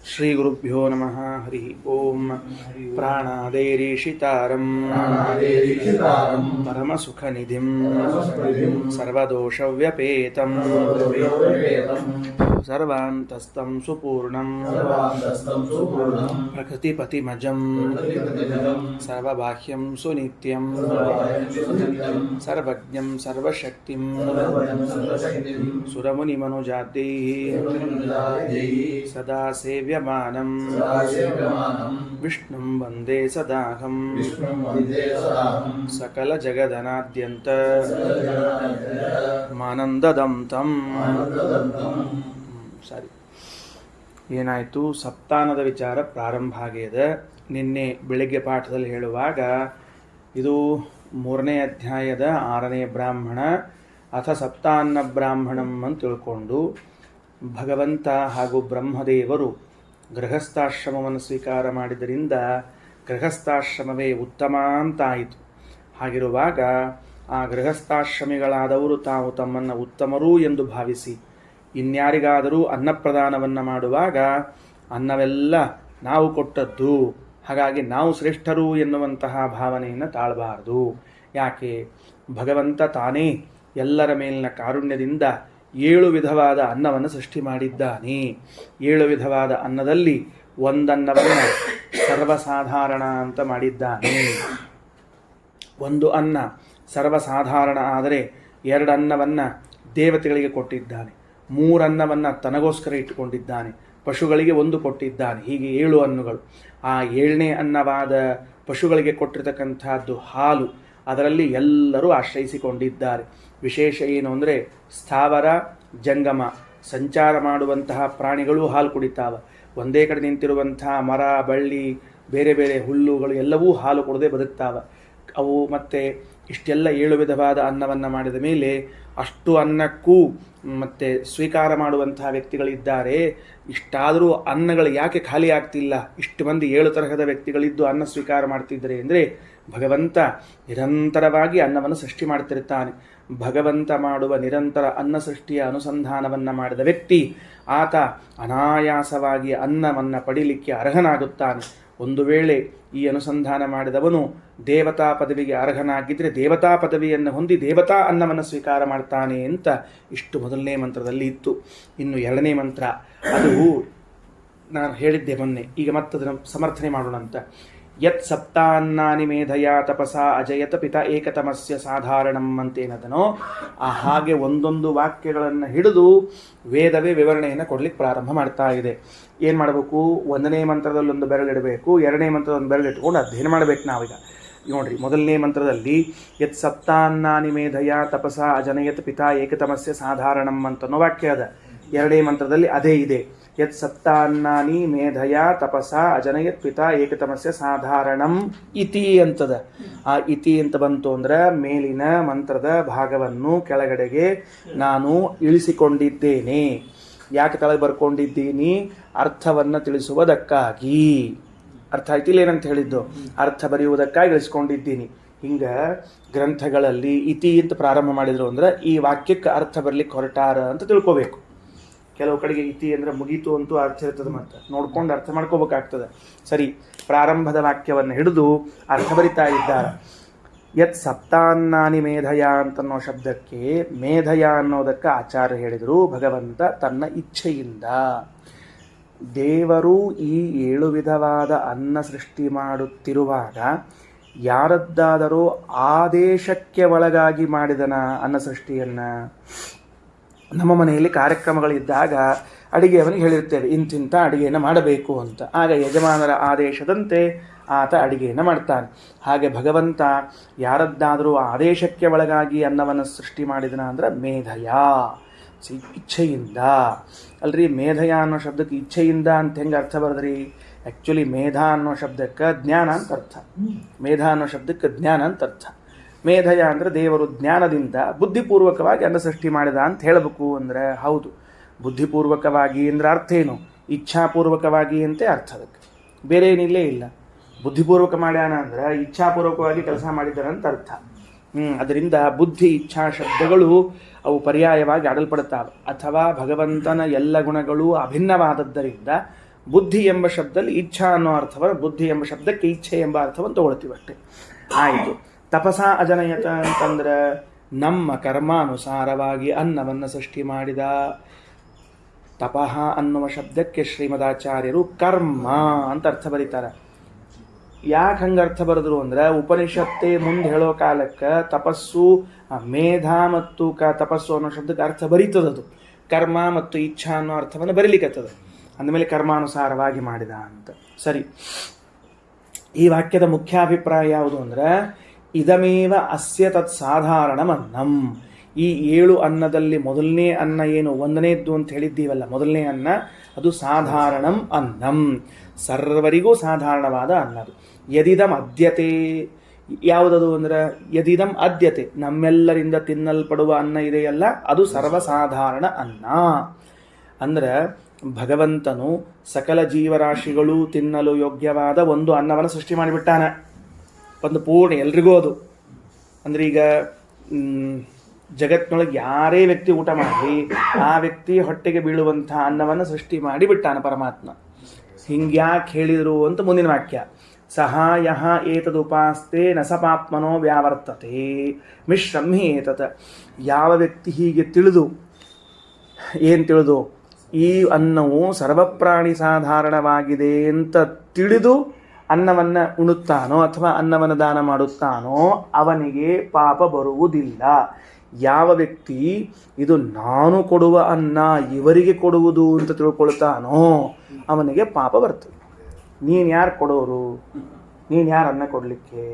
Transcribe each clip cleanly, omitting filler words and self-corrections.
ಶ್ರೀ ಗುರುಭ್ಯೋ ನಮಃ. ಹರಿ ಓಂ. ಪ್ರಾಣಾದೇರೀಶಿತಾರಂ ಪರಮಸುಖನಿಧಿಂ ಸರ್ವದೋಷವ್ಯಪೇತಂ ಸರ್ವಾಂತಸ್ಥಂ ಸುಪೂರ್ಣಂ ಪ್ರಕೃತಿಪತಿಮಜಂ ಸರ್ವಬಾಹ್ಯಂ ಸುನಿತ್ಯಂ ಸರ್ವಜ್ಞಂ ಸರ್ವಶಕ್ತಿಂ ಸುರಮುನಿಮನುಜಾತೈಃ ಸದಾ ಸೇವ್ಯಮಾನಂ ವಿಷ್ಣುಂ ವಂದೇ ಸದಾಹಂ ಸಕಲ ಜಗದನಾದ್ಯಂತ ಮಾನಂದದಂ ತಂ. ಸರಿ, ಏನಾಯಿತು? ಸಪ್ತಾನದ ವಿಚಾರ ಪ್ರಾರಂಭ ಆಗ್ಯದ. ನಿನ್ನೆ ಬೆಳಿಗ್ಗೆ ಪಾಠದಲ್ಲಿ ಹೇಳುವಾಗ ಇದು 3ನೇ ಅಧ್ಯಾಯದ 6ನೇ ಬ್ರಾಹ್ಮಣ, ಅಥ ಸಪ್ತಾನ್ನ ಬ್ರಾಹ್ಮಣಂ ಅಂತ ತಿಳ್ಕೊಂಡು ಭಗವಂತ ಹಾಗೂ ಬ್ರಹ್ಮದೇವರು ಗೃಹಸ್ಥಾಶ್ರಮವನ್ನು ಸ್ವೀಕಾರ ಮಾಡಿದ್ದರಿಂದ ಗೃಹಸ್ಥಾಶ್ರಮವೇ ಉತ್ತಮ ಅಂತಾಯಿತು. ಹಾಗಿರುವಾಗ ಆ ಗೃಹಸ್ಥಾಶ್ರಮಿಗಳಾದವರು ತಾವು ತಮ್ಮನ್ನು ಉತ್ತಮರು ಎಂದು ಭಾವಿಸಿ ಇನ್ಯಾರಿಗಾದರೂ ಅನ್ನಪ್ರದಾನವನ್ನು ಮಾಡುವಾಗ ಅನ್ನವೆಲ್ಲ ನಾವು ಕೊಟ್ಟದ್ದು, ಹಾಗಾಗಿ ನಾವು ಶ್ರೇಷ್ಠರು ಎನ್ನುವಂತಹ ಭಾವನೆಯನ್ನು ತಾಳಬಾರದು. ಯಾಕೆ? ಭಗವಂತ ತಾನೇ ಎಲ್ಲರ ಮೇಲಿನ ಕಾರುಣ್ಯದಿಂದ 7 ವಿಧವಾದ ಅನ್ನವನ್ನು ಸೃಷ್ಟಿ ಮಾಡಿದ್ದಾನೆ. 7 ವಿಧವಾದ ಅನ್ನದಲ್ಲಿ ಒಂದನ್ನವನ್ನು ಸರ್ವಸಾಧಾರಣ ಅಂತ ಮಾಡಿದ್ದಾನೆ. ಒಂದು ಅನ್ನ ಸರ್ವಸಾಧಾರಣ ಆದರೆ 2 ಅನ್ನವನ್ನು ದೇವತೆಗಳಿಗೆ ಕೊಟ್ಟಿದ್ದಾನೆ, 3 ಅನ್ನವನ್ನು ತನಗೋಸ್ಕರ ಇಟ್ಟುಕೊಂಡಿದ್ದಾನೆ, ಪಶುಗಳಿಗೆ 1 ಕೊಟ್ಟಿದ್ದಾನೆ. ಹೀಗೆ 7 ಅನ್ನಗಳು. ಆ 7ನೇ ಅನ್ನವಾದ ಪಶುಗಳಿಗೆ ಕೊಟ್ಟಿರತಕ್ಕಂಥದ್ದು ಹಾಲು. ಅದರಲ್ಲಿ ಎಲ್ಲರೂ ಆಶ್ರಯಿಸಿಕೊಂಡಿದ್ದಾರೆ. ವಿಶೇಷ ಏನು ಅಂದರೆ ಸ್ಥಾವರ ಜಂಗಮ ಸಂಚಾರ ಮಾಡುವಂತಹ ಪ್ರಾಣಿಗಳು ಹಾಲು ಕುಡಿತಾವೆ. ಒಂದೇ ಕಡೆ ನಿಂತಿರುವಂತಹ ಮರ ಬಳ್ಳಿ ಬೇರೆ ಬೇರೆ ಹುಲ್ಲುಗಳು ಎಲ್ಲವೂ ಹಾಲು ಕುಡದೆ ಬದುಕ್ತಾವೆ. ಅವು ಮತ್ತೆ ಇಷ್ಟೆಲ್ಲ 7 ವಿಧವಾದ ಅನ್ನವನ್ನು ಮಾಡಿದ ಮೇಲೆ ಅಷ್ಟು ಅನ್ನಕ್ಕೂ ಮತ್ತೆ ಸ್ವೀಕಾರ ಮಾಡುವಂತಹ ವ್ಯಕ್ತಿಗಳಿದ್ದಾರೆ. ಇಷ್ಟಾದರೂ ಅನ್ನಗಳು ಯಾಕೆ ಖಾಲಿ ಆಗ್ತಿಲ್ಲ? ಇಷ್ಟು ಮಂದಿ 7 ತರಹದ ವ್ಯಕ್ತಿಗಳಿದ್ದು ಅನ್ನ ಸ್ವೀಕಾರ ಮಾಡ್ತಿದ್ದಾರೆ ಅಂದರೆ ಭಗವಂತ ನಿರಂತರವಾಗಿ ಅನ್ನವನ್ನು ಸೃಷ್ಟಿ ಮಾಡ್ತಿರ್ತಾನೆ. ಭಗವಂತ ಮಾಡುವ ನಿರಂತರ ಅನ್ನ ಸೃಷ್ಟಿಯ ಅನುಸಂಧಾನವನ್ನು ಮಾಡಿದ ವ್ಯಕ್ತಿ ಆತ ಅನಾಯಾಸವಾಗಿ ಅನ್ನವನ್ನು ಪಡೀಲಿಕ್ಕೆ ಅರ್ಹನಾಗುತ್ತಾನೆ. ಒಂದು ವೇಳೆ ಈ ಅನುಸಂಧಾನ ಮಾಡಿದವನು ದೇವತಾ ಪದವಿಗೆ ಅರ್ಹನಾಗಿದ್ದರೆ ದೇವತಾ ಪದವಿಯನ್ನು ಹೊಂದಿ ದೇವತಾ ಅನ್ನವನ್ನು ಸ್ವೀಕಾರ ಮಾಡ್ತಾನೆ ಅಂತ ಇಷ್ಟು 1ನೇ ಮಂತ್ರದಲ್ಲಿ ಇತ್ತು. ಇನ್ನು 2ನೇ ಮಂತ್ರ, ಅದು ನಾನು ಹೇಳಿದ್ದೆ ಮೊನ್ನೆ, ಈಗ ಮತ್ತದನ್ನು ಸಮರ್ಥನೆ ಮಾಡೋಣ ಅಂತ. ಯತ್ ಸಪ್ತಾನ್ನಾನಿ ಮೇಧಯ ತಪಸಾ ಅಜಯತ ಪಿತ ಏಕತಮಸ್ಯ ಸಾಧಾರಣಂ ಅಂತೇನದನೋ ಹಾಗೆ ಒಂದೊಂದು ವಾಕ್ಯಗಳನ್ನು ಹಿಡಿದು ವೇದವೇ ವಿವರಣೆಯನ್ನು ಕೊಡ್ಲಿಕ್ಕೆ ಪ್ರಾರಂಭ ಮಾಡ್ತಾ ಇದೆ. ಏನು ಮಾಡಬೇಕು? 1ನೇ ಮಂತ್ರದಲ್ಲಿ ಒಂದು ಬೆರಳಿಡಬೇಕು, 2ನೇ ಮಂತ್ರದ ಒಂದು ಬೆರಳಿಟ್ಕೊಂಡು ಅಧ್ಯಯನ ಮಾಡಬೇಕು ನಾವೀಗ. ನೋಡ್ರಿ, 1ನೇ ಮಂತ್ರದಲ್ಲಿ ಯತ್ ಸಪ್ತಾನ್ನಾನಿ ಮೇಧಯ ತಪಸಾ ಅಜನಯತ್ ಪಿತಾ ಏಕತಮಸ್ಯ ಸಾಧಾರಣಂ ಅಂತನೋ ವಾಕ್ಯ ಅದ. 2ನೇ ಮಂತ್ರದಲ್ಲಿ ಅದೇ ಇದೆ. ಯತ್ ಸಪ್ತಾನ್ನಾನಿ ಮೇಧಯ ತಪಸಾ ಅಜನಯತ್ ಪಿತಾ ಏಕತಮಸ್ಯ ಸಾಧಾರಣಂ ಇತಿ ಅಂತದ. ಆ ಇತಿ ಅಂತ ಬಂತು ಅಂದ್ರೆ ಮೇಲಿನ ಮಂತ್ರದ ಭಾಗವನ್ನು ಕೆಳಗಡೆಗೆ ನಾನು ಇಳಿಸಿಕೊಂಡಿದ್ದೇನೆ. ಯಾಕೆ ಕೆಳಗೆ ಬರ್ಕೊಂಡಿದ್ದೀನಿ? ಅರ್ಥವನ್ನು ತಿಳಿಸುವುದಕ್ಕಾಗಿ. ಅರ್ಥ ಆಯ್ತಿಲ್ಲ ಏನಂತ ಹೇಳಿದ್ದು? ಅರ್ಥ ಬರೆಯುವುದಕ್ಕಾಗಿ ಇಳಿಸ್ಕೊಂಡಿದ್ದೀನಿ. ಹಿಂಗೆ ಗ್ರಂಥಗಳಲ್ಲಿ ಇತಿ ಅಂತ ಪ್ರಾರಂಭ ಮಾಡಿದ್ರು ಅಂದ್ರೆ ಈ ವಾಕ್ಯಕ್ಕೆ ಅರ್ಥ ಬರಲಿಕ್ಕೆ ಹೊರಟಾರ ಅಂತ ತಿಳ್ಕೋಬೇಕು. ಕೆಲವು ಕಡೆಗೆ ಇತಿ ಅಂದರೆ ಮುಗೀತು ಅಂತೂ ಅರ್ಥ ಇರ್ತದೆ, ಮತ್ತೆ ನೋಡ್ಕೊಂಡು ಅರ್ಥ ಮಾಡ್ಕೋಬೇಕಾಗ್ತದೆ. ಸರಿ, ಪ್ರಾರಂಭದ ವಾಕ್ಯವನ್ನು ಹಿಡಿದು ಅರ್ಥ ಬರಿತಾ ಇದ್ದಾರೆ. ಯತ್ ಸಪ್ತಾನ್ನಾನಿ ಮೇಧಯ ಅಂತನ್ನೋ ಶಬ್ದಕ್ಕೆ ಮೇಧಯ ಅನ್ನೋದಕ್ಕೆ ಆಚಾರ್ಯ ಹೇಳಿದರು ಭಗವಂತ ತನ್ನ ಇಚ್ಛೆಯಿಂದ. ದೇವರು ಈ 7 ವಿಧವಾದ ಅನ್ನ ಸೃಷ್ಟಿ ಮಾಡುತ್ತಿರುವಾಗ ಯಾರದ್ದಾದರೂ ಆದೇಶಕ್ಕೆ ಒಳಗಾಗಿ ಮಾಡಿದನ ಅನ್ನ ಸೃಷ್ಟಿಯನ್ನು? ನಮ್ಮ ಮನೆಯಲ್ಲಿ ಕಾರ್ಯಕ್ರಮಗಳಿದ್ದಾಗ ಅಡಿಗೆಯವನಿಗೆ ಹೇಳಿರ್ತೇವೆ ಇಂತಿಂಥ ಅಡಿಗೆಯನ್ನು ಮಾಡಬೇಕು ಅಂತ. ಆಗ ಯಜಮಾನರ ಆದೇಶದಂತೆ ಆತ ಅಡಿಗೆಯನ್ನು ಮಾಡ್ತಾನೆ. ಹಾಗೆ ಭಗವಂತ ಯಾರದ್ದಾದರೂ ಆದೇಶಕ್ಕೆ ಒಳಗಾಗಿ ಅನ್ನವನ್ನು ಸೃಷ್ಟಿ ಮಾಡಿದನ ಅಂದ್ರೆ ಮೇಧಯ, ಇಚ್ಛೆಯಿಂದ. ಅಲ್ರಿ, ಮೇಧಯ ಅನ್ನೋ ಶಬ್ದಕ್ಕೆ ಇಚ್ಛೆಯಿಂದ ಅಂತ ಹೆಂಗೆ ಅರ್ಥ ಬರದ್ರಿ? ಆ್ಯಕ್ಚುಲಿ ಮೇಧ ಅನ್ನೋ ಶಬ್ದಕ್ಕೆ ಜ್ಞಾನ ಅಂತ ಅರ್ಥ. ಮೇಧ ಅನ್ನೋ ಶಬ್ದಕ್ಕೆ ಜ್ಞಾನ ಅಂತ ಅರ್ಥ. ಮೇಧಯ ಅಂದರೆ ದೇವರು ಜ್ಞಾನದಿಂದ ಬುದ್ಧಿಪೂರ್ವಕವಾಗಿ ಅನ್ನ ಸೃಷ್ಟಿ ಮಾಡಿದ ಅಂತ ಹೇಳಬೇಕು ಅಂದರೆ ಹೌದು. ಬುದ್ಧಿಪೂರ್ವಕವಾಗಿ ಅಂದರೆ ಅರ್ಥ ಏನು? ಇಚ್ಛಾಪೂರ್ವಕವಾಗಿ ಅಂತೆ ಅರ್ಥ. ಅದಕ್ಕೆ ಬೇರೆ ಏನಿಲ್ಲೇ ಇಲ್ಲ. ಬುದ್ಧಿಪೂರ್ವಕ ಮಾಡ್ಯಾನ ಅಂದ್ರೆ ಇಚ್ಛಾಪೂರ್ವಕವಾಗಿ ಕೆಲಸ ಮಾಡಿದ್ದಾರೆ ಅಂತ ಅರ್ಥ. ಅದರಿಂದ ಬುದ್ಧಿ ಇಚ್ಛಾ ಶಬ್ದಗಳು ಅವು ಪರ್ಯಾಯವಾಗಿ ಆಡಲ್ಪಡುತ್ತವೆ. ಅಥವಾ ಭಗವಂತನ ಎಲ್ಲ ಗುಣಗಳು ಅಭಿನ್ನವಾದದ್ದರಿಂದ ಬುದ್ಧಿ ಎಂಬ ಶಬ್ದದಲ್ಲಿ ಇಚ್ಛಾ ಅನ್ನೋ ಅರ್ಥವನ್ನು, ಬುದ್ಧಿ ಎಂಬ ಶಬ್ದಕ್ಕೆ ಇಚ್ಛೆ ಎಂಬ ಅರ್ಥವನ್ನು ತಗೊಳ್ತೀವಿ ಅಷ್ಟೇ. ಆಯಿತು. ತಪಸ ಅಜನಯತ ಅಂತಂದ್ರೆ ನಮ್ಮ ಕರ್ಮಾನುಸಾರವಾಗಿ ಅನ್ನವನ್ನು ಸೃಷ್ಟಿ ಮಾಡಿದ. ತಪಃ ಅನ್ನುವ ಶಬ್ದಕ್ಕೆ ಶ್ರೀಮದಾಚಾರ್ಯರು ಕರ್ಮ ಅಂತ ಅರ್ಥ ಬರೀತಾರೆ. ಯಾಕೆ ಹಂಗೆ ಅರ್ಥ ಬರೆದ್ರು ಅಂದ್ರೆ, ಉಪನಿಷತ್ತೇ ಮುಂದೆ ಹೇಳೋ ಕಾಲಕ್ಕೆ ತಪಸ್ಸು, ಮೇಧ ಮತ್ತು ತಪಸ್ಸು ಅನ್ನೋ ಶಬ್ದಕ್ಕೆ ಅರ್ಥ ಬರೀತದದು. ಕರ್ಮ ಮತ್ತು ಇಚ್ಛಾ ಅನ್ನೋ ಅರ್ಥವನ್ನು ಬರೀಲಿಕ್ಕತ್ತದ. ಅಂದಮೇಲೆ ಕರ್ಮಾನುಸಾರವಾಗಿ ಮಾಡಿದ ಅಂತ. ಸರಿ, ಈ ವಾಕ್ಯದ ಮುಖ್ಯಾಭಿಪ್ರಾಯ ಯಾವುದು ಅಂದ್ರೆ, ಇದಮೇವ ಅಸ್ಯ ತತ್ ಸಾಧಾರಣಂ ಅನ್ನಂ. ಈ 7 ಅನ್ನದಲ್ಲಿ ಮೊದಲನೇ ಅನ್ನ ಏನು ಒಂದನೇದ್ದು ಅಂತ ಹೇಳಿದ್ದೀವಲ್ಲ, ಮೊದಲನೇ ಅನ್ನ ಅದು ಸಾಧಾರಣಂ ಅನ್ನಂ, ಸರ್ವರಿಗೂ ಸಾಧಾರಣವಾದ ಅನ್ನದು. ಯದಿದಂ ಅದ್ಯತೆ, ಯಾವುದದು ಅಂದ್ರೆ ಯದಿದಂ ಅದ್ಯತೆ, ನಮ್ಮೆಲ್ಲರಿಂದ ತಿನ್ನಲ್ಪಡುವ ಅನ್ನ ಇದೆಯಲ್ಲ ಅದು ಸರ್ವಸಾಧಾರಣ ಅನ್ನ. ಅಂದ್ರೆ ಭಗವಂತನು ಸಕಲ ಜೀವರಾಶಿಗಳು ತಿನ್ನಲು ಯೋಗ್ಯವಾದ ಒಂದು ಅನ್ನವನ್ನು ಸೃಷ್ಟಿ ಮಾಡಿಬಿಟ್ಟಾನ. ಒಂದು ಪೂರ್ಣ ಎಲ್ರಿಗೂ ಅದು. ಅಂದ್ರೆ ಈಗ ಜಗತ್ತಿನೊಳಗೆ ಯಾರೇ ವ್ಯಕ್ತಿ ಊಟ ಮಾಡಲಿ ಆ ವ್ಯಕ್ತಿ ಹೊಟ್ಟೆಗೆ ಬೀಳುವಂಥ ಅನ್ನವನ್ನು ಸೃಷ್ಟಿ ಮಾಡಿ ಬಿಟ್ಟಾನ ಪರಮಾತ್ಮ. ಹಿಂಗ್ಯಾಕೆ ಹೇಳಿದರು ಅಂತ ಮುಂದಿನ ವಾಕ್ಯ. ಸಹಾಯ ಏತದುಪಾಸ್ತೆ ನ ಸ ಪಾಪ್ಮನೋ ವ್ಯಾವರ್ತತೆ ಮಿಶ್ರಂ ಹಿ ಏತತ್. ಯಾವ ವ್ಯಕ್ತಿ ಹೀಗೆ ತಿಳಿದು, ಏನು ತಿಳಿದು ಈ ಅನ್ನವು ಸರ್ವಪ್ರಾಣಿ ಸಾಧಾರಣವಾಗಿದೆ ಅಂತ ತಿಳಿದು ಅನ್ನವನ್ನು ಉಣುತ್ತಾನೋ ಅಥವಾ ಅನ್ನವನ್ನು ದಾನ ಮಾಡುತ್ತಾನೋ ಅವನಿಗೆ ಪಾಪ ಬರುವುದಿಲ್ಲ. ಯಾವ ವ್ಯಕ್ತಿ ಇದು ನಾನು ಕೊಡುವ ಅನ್ನ ಇವರಿಗೆ ಕೊಡುವುದು ಅಂತ ತಿಳ್ಕೊಳ್ತಾನೋ ಅವನಿಗೆ ಪಾಪ ಬರ್ತದೆ. ನೀನು ಯಾರು ಕೊಡೋರು? ನೀನು ಯಾರು ಅನ್ನ ಕೊಡಲಿಕ್ಕೆ?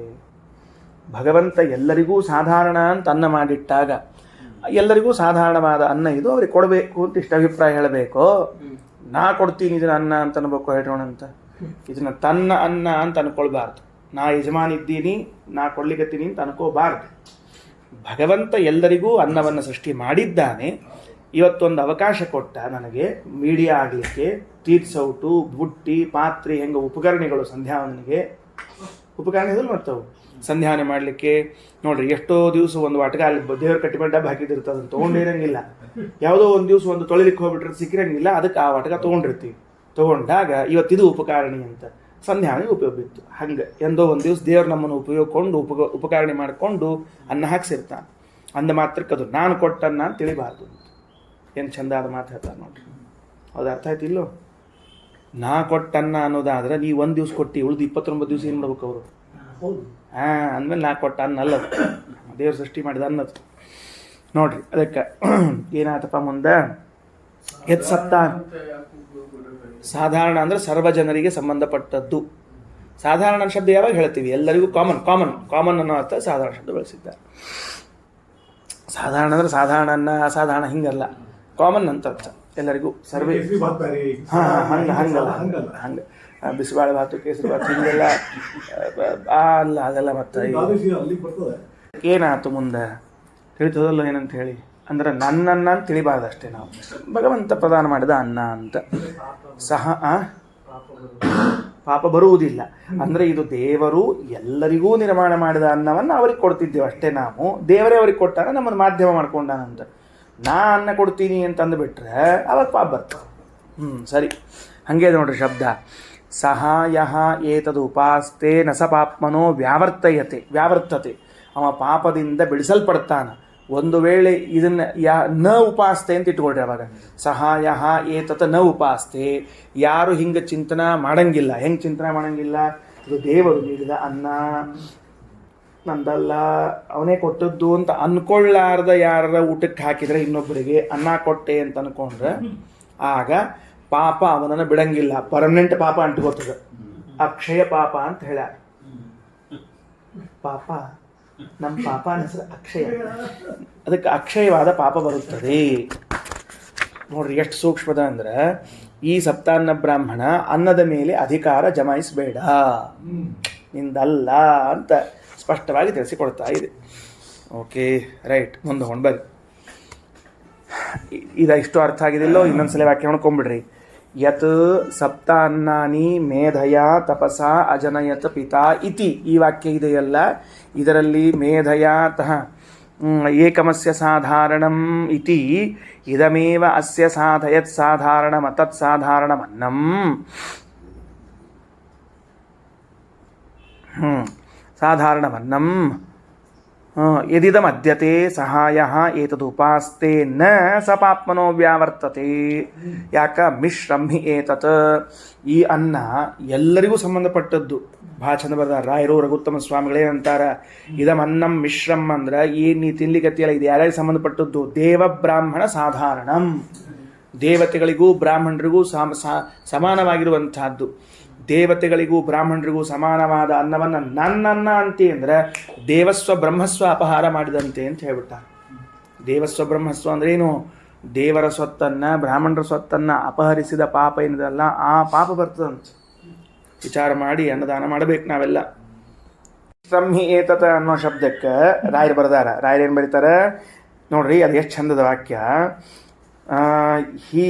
ಭಗವಂತ ಎಲ್ಲರಿಗೂ ಸಾಧಾರಣ ಅಂತ ಅನ್ನ ಮಾಡಿಟ್ಟಾಗ ಎಲ್ಲರಿಗೂ ಸಾಧಾರಣವಾದ ಅನ್ನ ಇದು ಅವ್ರಿಗೆ ಕೊಡಬೇಕು ಅಂತ ಇಷ್ಟ ಅಭಿಪ್ರಾಯ ಹೇಳಬೇಕು. ನಾ ಕೊಡ್ತೀನಿ ಇದನ್ನ ಅನ್ನ ಅಂತ ಅನ್ಬೇಕು ಹೇಳೋಣ ಅಂತ. ಇದನ್ನ ತನ್ನ ಅನ್ನ ಅಂತ ಅನ್ಕೊಳ್ಬಾರ್ದು. ನಾ ಯಜಮಾನಿದ್ದೀನಿ, ನಾ ಕೊಡ್ಲಿಕ್ಕತ್ತೀನಿ ಅಂತ ಅನ್ಕೋಬಾರ್ದು. ಭಗವಂತ ಎಲ್ಲರಿಗೂ ಅನ್ನವನ್ನು ಸೃಷ್ಟಿ ಮಾಡಿದ್ದಾನೆ. ಇವತ್ತೊಂದು ಅವಕಾಶ ಕೊಟ್ಟ ನನಗೆ ಮೀಡಿಯಾ ಆಗಲಿಕ್ಕೆ, ತೀರ್ಸೌಟು, ಬುಟ್ಟಿ, ಪಾತ್ರೆ, ಹೆಂಗೆ ಉಪಕರಣಗಳು ಸಂಧ್ಯಾವನಿಗೆ ಉಪಕರಣಗಳು ಮತ್ತವು ಸಂಧ್ಯಾವನೆ ಮಾಡಲಿಕ್ಕೆ. ನೋಡ್ರಿ, ಎಷ್ಟೋ ದಿವಸ ಒಂದು ವಾಟಕ ಅಲ್ಲಿ ದೇವ್ರ ಕಟ್ಟಿಕೊಂಡು ಡಬ್ಬ ಹಾಕಿದಿರ್ತದೆ, ಅದನ್ನು ತೊಗೊಂಡಿರಂಗಿಲ್ಲ. ಯಾವುದೋ ಒಂದು ದಿವಸ ಒಂದು ತೊಳಿಲಿಕ್ಕೆ ಹೋಗ್ಬಿಟ್ರೆ ಸಿಕ್ಕಿರಂಗಿಲ್ಲ, ಅದಕ್ಕೆ ಆ ವಾಟಕ ತೊಗೊಂಡಿರ್ತೀವಿ. ತೊಗೊಂಡಾಗ ಇವತ್ತಿದು ಉಪಕಾರಣಿ ಅಂತ ಸಂಧ್ಯಾವನೆಗೆ ಉಪಯೋಗ ಬಿತ್ತು. ಹಂಗೆ ಎಂದೋ ಒಂದು ದಿವಸ ದೇವ್ರು ನಮ್ಮನ್ನು ಉಪಯೋಗಕೊಂಡು ಉಪಕಾರಣೆ ಮಾಡಿಕೊಂಡು ಅನ್ನ ಹಾಕ್ಸಿರ್ತಾನೆ. ಅಂದ ಮಾತ್ರಕ್ಕೆ ಅದು ನಾನು ಕೊಟ್ಟನ್ನ ಅಂತ ತಿಳಿಬಾರ್ದು. ಏನು ಚಂದ ಆದ ಮಾತು ಹೇಳ್ತಾರೆ ನೋಡ್ರಿ. ಅದು ಅರ್ಥ ಆಯ್ತು ಇಲ್ಲೋ? ನಾ ಕೊಟ್ಟನ್ನ ಅನ್ನೋದಾದ್ರೆ ನೀವು ಒಂದು ದಿವ್ಸ ಕೊಟ್ಟು ಉಳಿದು 29 ದಿವಸ ಏನು ಮಾಡ್ಬೇಕು ಅವರು? ಅಂದಮೇಲೆ ನಾ ಕೊಟ್ಟ ಅನ್ನ ಅಲ್ಲದು, ದೇವ್ರು ಸೃಷ್ಟಿ ಮಾಡಿದ ಅನ್ನೋದು ನೋಡ್ರಿ. ಅದಕ್ಕೆ ಏನಾಯ್ತಪ್ಪ ಮುಂದೆ, ಎತ್ ಸತ್ತ ಸಾಧಾರಣ ಅಂದ್ರೆ ಸರ್ವ ಜನರಿಗೆ ಸಂಬಂಧಪಟ್ಟದ್ದು. ಸಾಧಾರಣ ಶಬ್ದ ಯಾವಾಗ ಹೇಳ್ತೀವಿ? ಎಲ್ಲರಿಗೂ ಕಾಮನ್ ಕಾಮನ್ ಕಾಮನ್ ಅನ್ನೋ ಅರ್ಥ ಸಾಧಾರಣ ಶಬ್ದ ಬಳಸಿದ್ದಾರೆ. ಸಾಧಾರಣ ಅಂದ್ರೆ ಸಾಧಾರಣ ಅನ್ನ ಅಸಾಧಾರಣ ಹಿಂಗಲ್ಲ, ಕಾಮನ್ ಅಂತ ಅರ್ಥ. ಎಲ್ಲರಿಗೂ ಸರ್ವೇ ಹಂಗಲ್ಲ ಹಂಗೆ ಬಿಸಿಬೇಳೆ ಭಾತು, ಕೇಸರಿ ಭಾತು ಹಿಂಗೆಲ್ಲ ಅಲ್ಲ, ಅದೆಲ್ಲ. ಮತ್ತೆ ಏನಾಯ್ತು ಮುಂದೆ ತಿಳಿತದಲ್ಲ ಏನಂತ ಹೇಳಿ ಅಂದ್ರೆ, ನನ್ನನ್ನ ಅಂತ ತಿಳಿಬಾರ್ದು ಅಷ್ಟೇ. ನಾವು ಭಗವಂತ ಪ್ರದಾನ ಮಾಡಿದ ಅನ್ನ ಅಂತ ಸಹ ಪಾಪ ಬರುವುದಿಲ್ಲ. ಅಂದ್ರೆ ಇದು ದೇವರು ಎಲ್ಲರಿಗೂ ನಿರ್ಮಾಣ ಮಾಡಿದ ಅನ್ನವನ್ನು ಅವ್ರಿಗೆ ಕೊಡ್ತಿದ್ದೇವೆ ಅಷ್ಟೇ. ನಾವು ದೇವರೇ ಅವ್ರಿಗೆ ಕೊಟ್ಟಾಗ ನಮ್ಮನ್ನು ಮಾಧ್ಯಮ ಮಾಡ್ಕೊಂಡಾನಂತ. ನಾ ಅನ್ನ ಕೊಡ್ತೀನಿ ಅಂತ ಅಂದುಬಿಟ್ರೆ ಅವಾಗ ಪಾಪ ಬರ್ತದೆ. ಸರಿ, ಹಂಗೆ ನೋಡ್ರಿ ಶಬ್ದ. ಸಹಾಯ ಏತದು ಉಪಾಸ್ತೆ ನ ಸ ಪಾಪ್ಮನೋ ವ್ಯಾವರ್ತತೆ. ಅವ ಪಾಪದಿಂದ ಬಿಡಿಸಲ್ಪಡ್ತಾನ. ಒಂದು ವೇಳೆ ಇದನ್ನ ನ ಉಪಾಸ್ತೆ ಅಂತ ಇಟ್ಕೊಳ್ರಿ. ಅವಾಗ ಸಹಾಯ ಏತತ ನ ಉಪಾಸ್ತೆ, ಯಾರು ಹಿಂಗೆ ಚಿಂತನ ಮಾಡಂಗಿಲ್ಲ. ಹೆಂಗೆ ಚಿಂತನ ಮಾಡಂಗಿಲ್ಲ? ಇದು ದೇವರು ನೀಡಿದ ಅನ್ನ, ನಂದಲ್ಲ, ಅವನೇ ಕೊಟ್ಟದ್ದು ಅಂತ ಅನ್ಕೊಳ್ಳಾರ್ದ ಯಾರ ಊಟಕ್ಕೆ ಹಾಕಿದ್ರೆ ಇನ್ನೊಬ್ಬರಿಗೆ ಅನ್ನ ಕೊಟ್ಟೆ ಅಂತ ಅನ್ಕೊಂಡ್ರೆ ಆಗ ಪಾಪ ಅವನನ್ನು ಬಿಡಂಗಿಲ್ಲ. ಪರ್ಮನೆಂಟ್ ಪಾಪ ಅಂಟ್ಕೋತದ. ಅಕ್ಷಯ ಪಾಪ ಅಂತ ಹೇಳ್ಯಾರ. ಪಾಪ ನಮ್ಮ ಪಾಪನ ಹೆಸರು ಅಕ್ಷಯ. ಅದಕ್ಕೆ ಅಕ್ಷಯವಾದ ಪಾಪ ಬರುತ್ತದೆ. ನೋಡ್ರಿ ಎಷ್ಟು ಸೂಕ್ಷ್ಮದ ಅಂದ್ರೆ, ಈ ಸಪ್ತಾನ್ನ ಬ್ರಾಹ್ಮಣ ಅನ್ನದ ಮೇಲೆ ಅಧಿಕಾರ ಜಮಾಯಿಸಬೇಡ, ನಿಂದಲ್ಲ ಅಂತ ಸ್ಪಷ್ಟವಾಗಿ ತಿಳಿಸಿಕೊಡ್ತಾ ಇದೆ. ಓಕೆ, ರೈಟ್, ಮುಂದೆ ಹೊಂಡ್ಬರ್ರಿ. ಇಷ್ಟು ಅರ್ಥ ಆಗಿದಿಲ್ಲೋ? ಇನ್ನೊಂದ್ಸಲ ವಾಕ್ಯ ಹೊಣ್ಕೊಂಡ್ಬಿಡ್ರಿ. ಯತ್ ಸಪ್ತಾನ್ನಾನಿ ಮೇಧಯ ತಪಸ ಅಜನಯತ ಪಿತಾ ಇತಿ. ಈ ವಾಕ್ಯ ಇದೆಯಲ್ಲ, ಇದರಲ್ಲಿ ಮೇಧಯಾತಃ ಏಕಮಸ್ಯ ಸಾಧಾರಣಂ ಇತಿ ಇದಮೇವ ಅಸ್ಯ ಸಾಧಯತ್ ಸಾಧಾರಣಮ ತತ್ ಸಾಧಾರಣಮನ್ನಂ ಸಾಧಾರಣಮನ್ನಂ ಯದಿದಮದ್ಯತೆ ಸಹಾಯ ಏತದುಪಾಸ್ತೆ ನ ಸಪಾತ್ಮನೋ ವ್ಯಾವರ್ತತೆ. ಯಾಕ ಮಿಶ್ರಂ ಹಿ ಏತತ್, ಈ ಅನ್ನ ಎಲ್ಲರಿಗೂ ಸಂಬಂಧಪಟ್ಟದ್ದು. ಭಾಳ ಚಂದ ಬರ್ದಾರ ರಾಯರು ರಘುತ್ತಮ ಸ್ವಾಮಿಗಳೇನಂತಾರ, ಇದಮನ್ನಂ ಮಿಶ್ರಂ ಅಂದ್ರೆ ಏನು ನೀ ತಿನ್ಲಿಕತ್ತಿಯಲ್ಲ ಇದು ಯಾರ್ಯಾರಿಗೆ ಸಂಬಂಧಪಟ್ಟದ್ದು? ದೇವ ಬ್ರಾಹ್ಮಣ ಸಾಧಾರಣಂ, ದೇವತೆಗಳಿಗೂ ಬ್ರಾಹ್ಮಣರಿಗೂ ಸಮಾನವಾಗಿರುವಂತಹದ್ದು. ದೇವತೆಗಳಿಗೂ ಬ್ರಾಹ್ಮಣರಿಗೂ ಸಮಾನವಾದ ಅನ್ನವನ್ನು ನನ್ನನ್ನ ಅಂತಿ ಅಂದ್ರೆ ದೇವಸ್ವ ಬ್ರಹ್ಮಸ್ವ ಅಪಹಾರ ಮಾಡಿದಂತೆ ಅಂತ ಹೇಳ್ಬಿಟ್ಟ. ದೇವಸ್ವ ಬ್ರಹ್ಮಸ್ವ ಅಂದ್ರೆ ಏನು? ದೇವರ ಸ್ವತ್ತನ್ನ ಬ್ರಾಹ್ಮಣರ ಸ್ವತ್ತನ್ನ ಅಪಹರಿಸಿದ ಪಾಪ ಏನಿದಲ್ಲ ಆ ಪಾಪ ಬರ್ತದಂತ ವಿಚಾರ ಮಾಡಿ ಅನ್ನದಾನ ಮಾಡಬೇಕು ನಾವೆಲ್ಲ. ಸಂಹಿ ಏತತ ಅನ್ನೋ ಶಬ್ದಕ್ಕೆ ರಾಯರು ಬರ್ದಾರ. ರಾಯರು ಏನು ಬರೀತಾರೆ ನೋಡ್ರಿ, ಅದು ಎಷ್ಟು ಚಂದದ ವಾಕ್ಯ. ಹಿ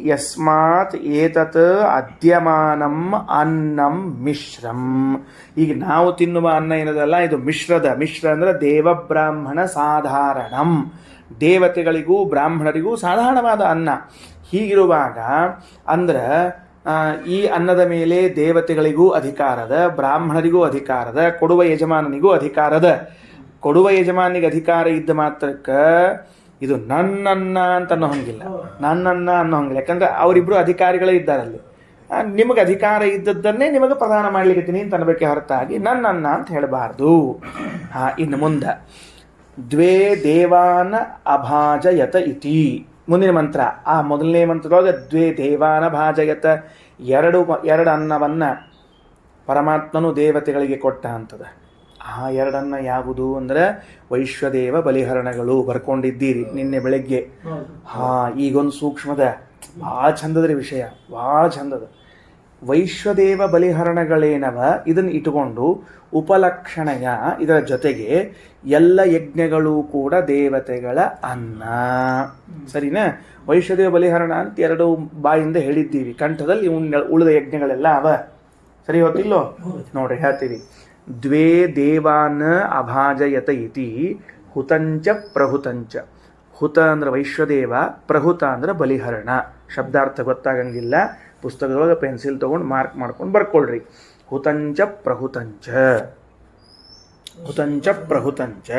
ಯಸ್ಮಾತ್ ಏತತ್ ಅದ್ಯಮಾನಂ ಅನ್ನಂ ಮಿಶ್ರಂ. ಈಗ ನಾವು ತಿನ್ನುವ ಅನ್ನ ಏನದಲ್ಲ ಇದು ಮಿಶ್ರದ. ಮಿಶ್ರ ಅಂದ್ರೆ ದೇವಬ್ರಾಹ್ಮಣ ಸಾಧಾರಣಂ, ದೇವತೆಗಳಿಗೂ ಬ್ರಾಹ್ಮಣರಿಗೂ ಸಾಧಾರಣವಾದ ಅನ್ನ. ಹೀಗಿರುವಾಗ ಅಂದ್ರೆ ಈ ಅನ್ನದ ಮೇಲೆ ದೇವತೆಗಳಿಗೂ ಅಧಿಕಾರದ, ಬ್ರಾಹ್ಮಣರಿಗೂ ಅಧಿಕಾರದ, ಕೊಡುವ ಯಜಮಾನನಿಗೂ ಅಧಿಕಾರದ. ಕೊಡುವ ಯಜಮಾನಿಗೆ ಅಧಿಕಾರ ಇದ್ದ ಮಾತ್ರಕ್ಕೆ ಇದು ನನ್ನನ್ನ ಅಂತ ಅನ್ನೋ ಹಂಗಿಲ್ಲ, ನನ್ನನ್ನ ಅನ್ನೋ ಹಂಗಿಲ್ಲ. ಯಾಕಂದ್ರೆ ಅವರಿಬ್ರು ಅಧಿಕಾರಿಗಳೇ ಇದ್ದಾರಲ್ಲಿ. ನಿಮಗೆ ಅಧಿಕಾರ ಇದ್ದದ್ದನ್ನೇ ನಿಮಗೆ ಪ್ರದಾನ ಮಾಡ್ಲಿಕ್ಕೆ ಅಂತ ಅನ್ಬೇಕೆ ಹೊರತಾಗಿ ನನ್ನನ್ನ ಅಂತ ಹೇಳಬಾರ್ದು. ಇನ್ನು ಮುಂದೆ ದ್ವೇ ದೇವಾನ ಅಭಾಜಯತ ಇತಿ ಮುಂದಿನ ಮಂತ್ರ. ಆ ಮೊದಲನೇ ಮಂತ್ರದೊಳಗೆ ದ್ವೇ ದೇವಾನ ಭಾಜಯತ, ಎರಡು ಅನ್ನವನ್ನ ಪರಮಾತ್ಮನು ದೇವತೆಗಳಿಗೆ ಕೊಟ್ಟ ಅಂತದ. ಆ ಎರಡನ್ನ ಯಾವುದು ಅಂದ್ರೆ ವೈಶ್ವದೇವ ಬಲಿಹರಣಗಳು ಬರ್ಕೊಂಡಿದ್ದೀರಿ ನಿನ್ನೆ ಬೆಳಗ್ಗೆ. ಈಗೊಂದು ಸೂಕ್ಷ್ಮದ ಭಾಳ ಚಂದದ್ರಿ ವಿಷಯ, ಭಾಳ ಚಂದದ. ವೈಶ್ವದೇವ ಬಲಿಹರಣಗಳೇನವ ಇದನ್ನು ಇಟ್ಟುಕೊಂಡು ಉಪಲಕ್ಷಣೆಯ ಇದರ ಜೊತೆಗೆ ಎಲ್ಲ ಯಜ್ಞಗಳು ಕೂಡ ದೇವತೆಗಳ ಅನ್ನ. ಸರಿನಾ? ವೈಶ್ವದೇವ ಬಲಿಹರಣ ಅಂತ ಎರಡು ಬಾಯಿಂದ ಹೇಳಿದ್ದೀವಿ, ಕಂಠದಲ್ಲಿ ಉಳಿದ ಯಜ್ಞಗಳೆಲ್ಲ ಅವ. ಸರಿ ಹೊತ್ತಿಲ್ಲೋ? ನೋಡ್ರಿ ಹೇಳ್ತೀವಿ. ದ್ವೇ ದೇವಾನ ಅಭಾಜಯತ ಇತಿ ಹುತಂಚ ಪ್ರಹುತಂಚ. ಹುತ ಅಂದ್ರೆ ವೈಶ್ವದೇವ, ಪ್ರಹುತ ಅಂದ್ರೆ ಬಲಿಹರಣ. ಶಬ್ದಾರ್ಥ ಗೊತ್ತಾಗಂಗಿಲ್ಲ, ಪುಸ್ತಕದೊಳಗೆ ಪೆನ್ಸಿಲ್ ತಗೊಂಡು ಮಾರ್ಕ್ ಮಾಡ್ಕೊಂಡು ಬರ್ಕೊಳ್ರಿ. ಹುತಂಚ ಪ್ರಹುತಂಚ, ಹುತಂಚ ಪ್ರಹುತಂಚ.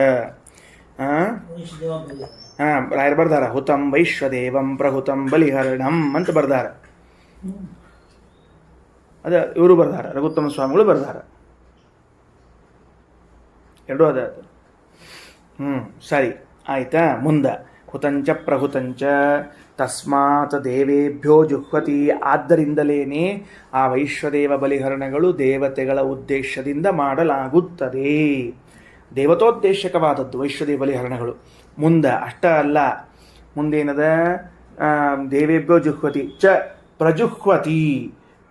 ರಾಯರು ಬರ್ದಾರ ಹುತಂ ವೈಶ್ವದೇವಂ ಪ್ರಹುತಂ ಬಲಿಹರಣಂ ಅಂತ ಬರ್ದಾರ. ಅದ ಇವರು ಬರ್ದಾರ, ರಘುತ್ತಮ ಸ್ವಾಮಿಗಳು ಬರ್ದಾರ. ಎರಡೂ ಅದ. ಸರಿ ಆಯ್ತಾ? ಮುಂದೆ ಹುತಂಚ ಪ್ರಹುತಂಚ ತಸ್ಮಾತ್ ದೇವೇಭ್ಯೋ ಜುಹ್ವತಿ. ಆದ್ದರಿಂದಲೇನೆ ಆ ವೈಶ್ವದೇವ ಬಲಿಹರಣಗಳು ದೇವತೆಗಳ ಉದ್ದೇಶದಿಂದ ಮಾಡಲಾಗುತ್ತದೆ. ದೇವತೋದ್ದೇಶಕವಾದದ್ದು ವೈಶ್ವದೇವ ಬಲಿಹರಣಗಳು. ಮುಂದೆ ಅಷ್ಟ ಅಲ್ಲ, ಮುಂದೇನದ? ದೇವೇಭ್ಯೋ ಜುಹ್ವತಿ ಚ ಪ್ರಜುಹ್ವತಿ.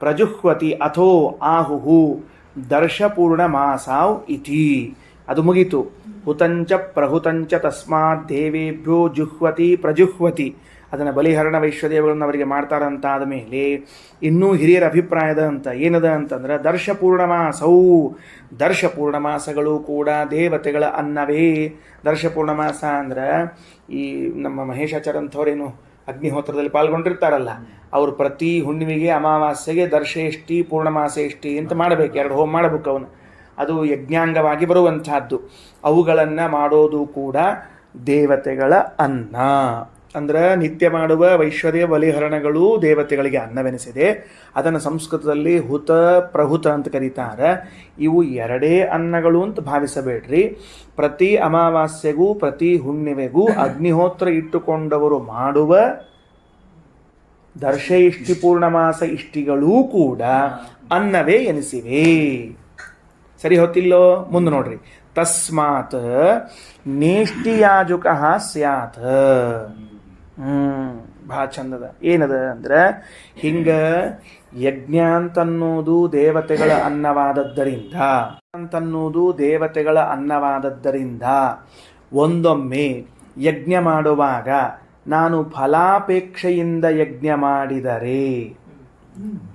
ಪ್ರಜುಹ್ವತಿ ಅಥೋ ಆಹುಹು ದರ್ಶಪೂರ್ಣ ಮಾಸಾವ್ ಇತಿ. ಅದು ಮುಗೀತು. ಹುತಂಚ ಪ್ರಹುತಂಚ ತಸ್ಮಾತ್ ದೇವೇಭ್ಯೋ ಜುಹ್ವತಿ ಪ್ರಜುಹ್ವತಿ. ಅದನ್ನು ಬಲಿಹರಣ ವೈಶ್ವದೇವಗಳನ್ನು ಅವರಿಗೆ ಮಾಡ್ತಾರಂತಾದ ಮೇಲೆ ಇನ್ನೂ ಹಿರಿಯರ ಅಭಿಪ್ರಾಯದ ಅಂತ ಏನದ ಅಂತಂದ್ರೆ ದರ್ಶಪೂರ್ಣಮಾಸವು. ದರ್ಶಪೂರ್ಣಮಾಸಗಳು ಕೂಡ ದೇವತೆಗಳ ಅನ್ನವೇ. ದರ್ಶಪೂರ್ಣಮಾಸ ಅಂದ್ರೆ ಈ ನಮ್ಮ ಮಹೇಶಾಚಾರ್ಯ ಅಂಥವ್ರೇನು ಅಗ್ನಿಹೋತ್ರದಲ್ಲಿ ಪಾಲ್ಗೊಂಡಿರ್ತಾರಲ್ಲ, ಅವರು ಪ್ರತಿ ಹುಣ್ಣಿಮೆಗೆ ಅಮಾವಾಸ್ಯೆಗೆ ದರ್ಶೇಷ್ಟಿ ಪೂರ್ಣಮಾಸೇಷ್ಟಿ ಅಂತ ಮಾಡಬೇಕು, 2 ಹೋಮ ಮಾಡಬೇಕು ಅವನು. ಅದು ಯಜ್ಞಾಂಗವಾಗಿ ಬರುವಂತಹದ್ದು. ಅವುಗಳನ್ನು ಮಾಡೋದು ಕೂಡ ದೇವತೆಗಳ ಅನ್ನ. ಅಂದ್ರೆ ನಿತ್ಯ ಮಾಡುವ ವೈಶ್ವದೇವ ಬಲಿಹರಣಗಳು ದೇವತೆಗಳಿಗೆ ಅನ್ನವೆನಿಸಿದೆ. ಅದನ್ನು ಸಂಸ್ಕೃತದಲ್ಲಿ ಹುತ ಪ್ರಹುತ ಅಂತ ಕರೀತಾರೆ. ಇವು ಎರಡೇ ಅನ್ನಗಳು ಅಂತ ಭಾವಿಸಬೇಡ್ರಿ. ಪ್ರತಿ ಅಮಾವಾಸ್ಯೆಗೂ ಪ್ರತಿ ಹುಣ್ಣಿಮೆಗೂ ಅಗ್ನಿಹೋತ್ರ ಇಟ್ಟುಕೊಂಡವರು ಮಾಡುವ ದರ್ಶ ಇಷ್ಟಿ ಪೂರ್ಣಮಾಸ ಇಷ್ಟಿಗಳೂ ಕೂಡ ಅನ್ನವೇ ಎನಿಸಿವೆ. ಸರಿ ಹೊತ್ತಿಲ್ಲೋ? ಮುಂದೆ ನೋಡ್ರಿ. ತಸ್ಮಾತ್ ನೇಷ್ಟಿಯಾಜುಕ ಸ್ಯಾತ್. ಭಾಳ ಚಂದದ. ಏನದ ಅಂದ್ರೆ ಹಿಂಗ ಯಜ್ಞ ಅಂತನ್ನೋದು ದೇವತೆಗಳ ಅನ್ನವಾದದ್ದರಿಂದ ಒಂದೊಮ್ಮೆ ಯಜ್ಞ ಮಾಡುವಾಗ ನಾನು ಫಲಾಪೇಕ್ಷೆಯಿಂದ ಯಜ್ಞ ಮಾಡಿದರೆ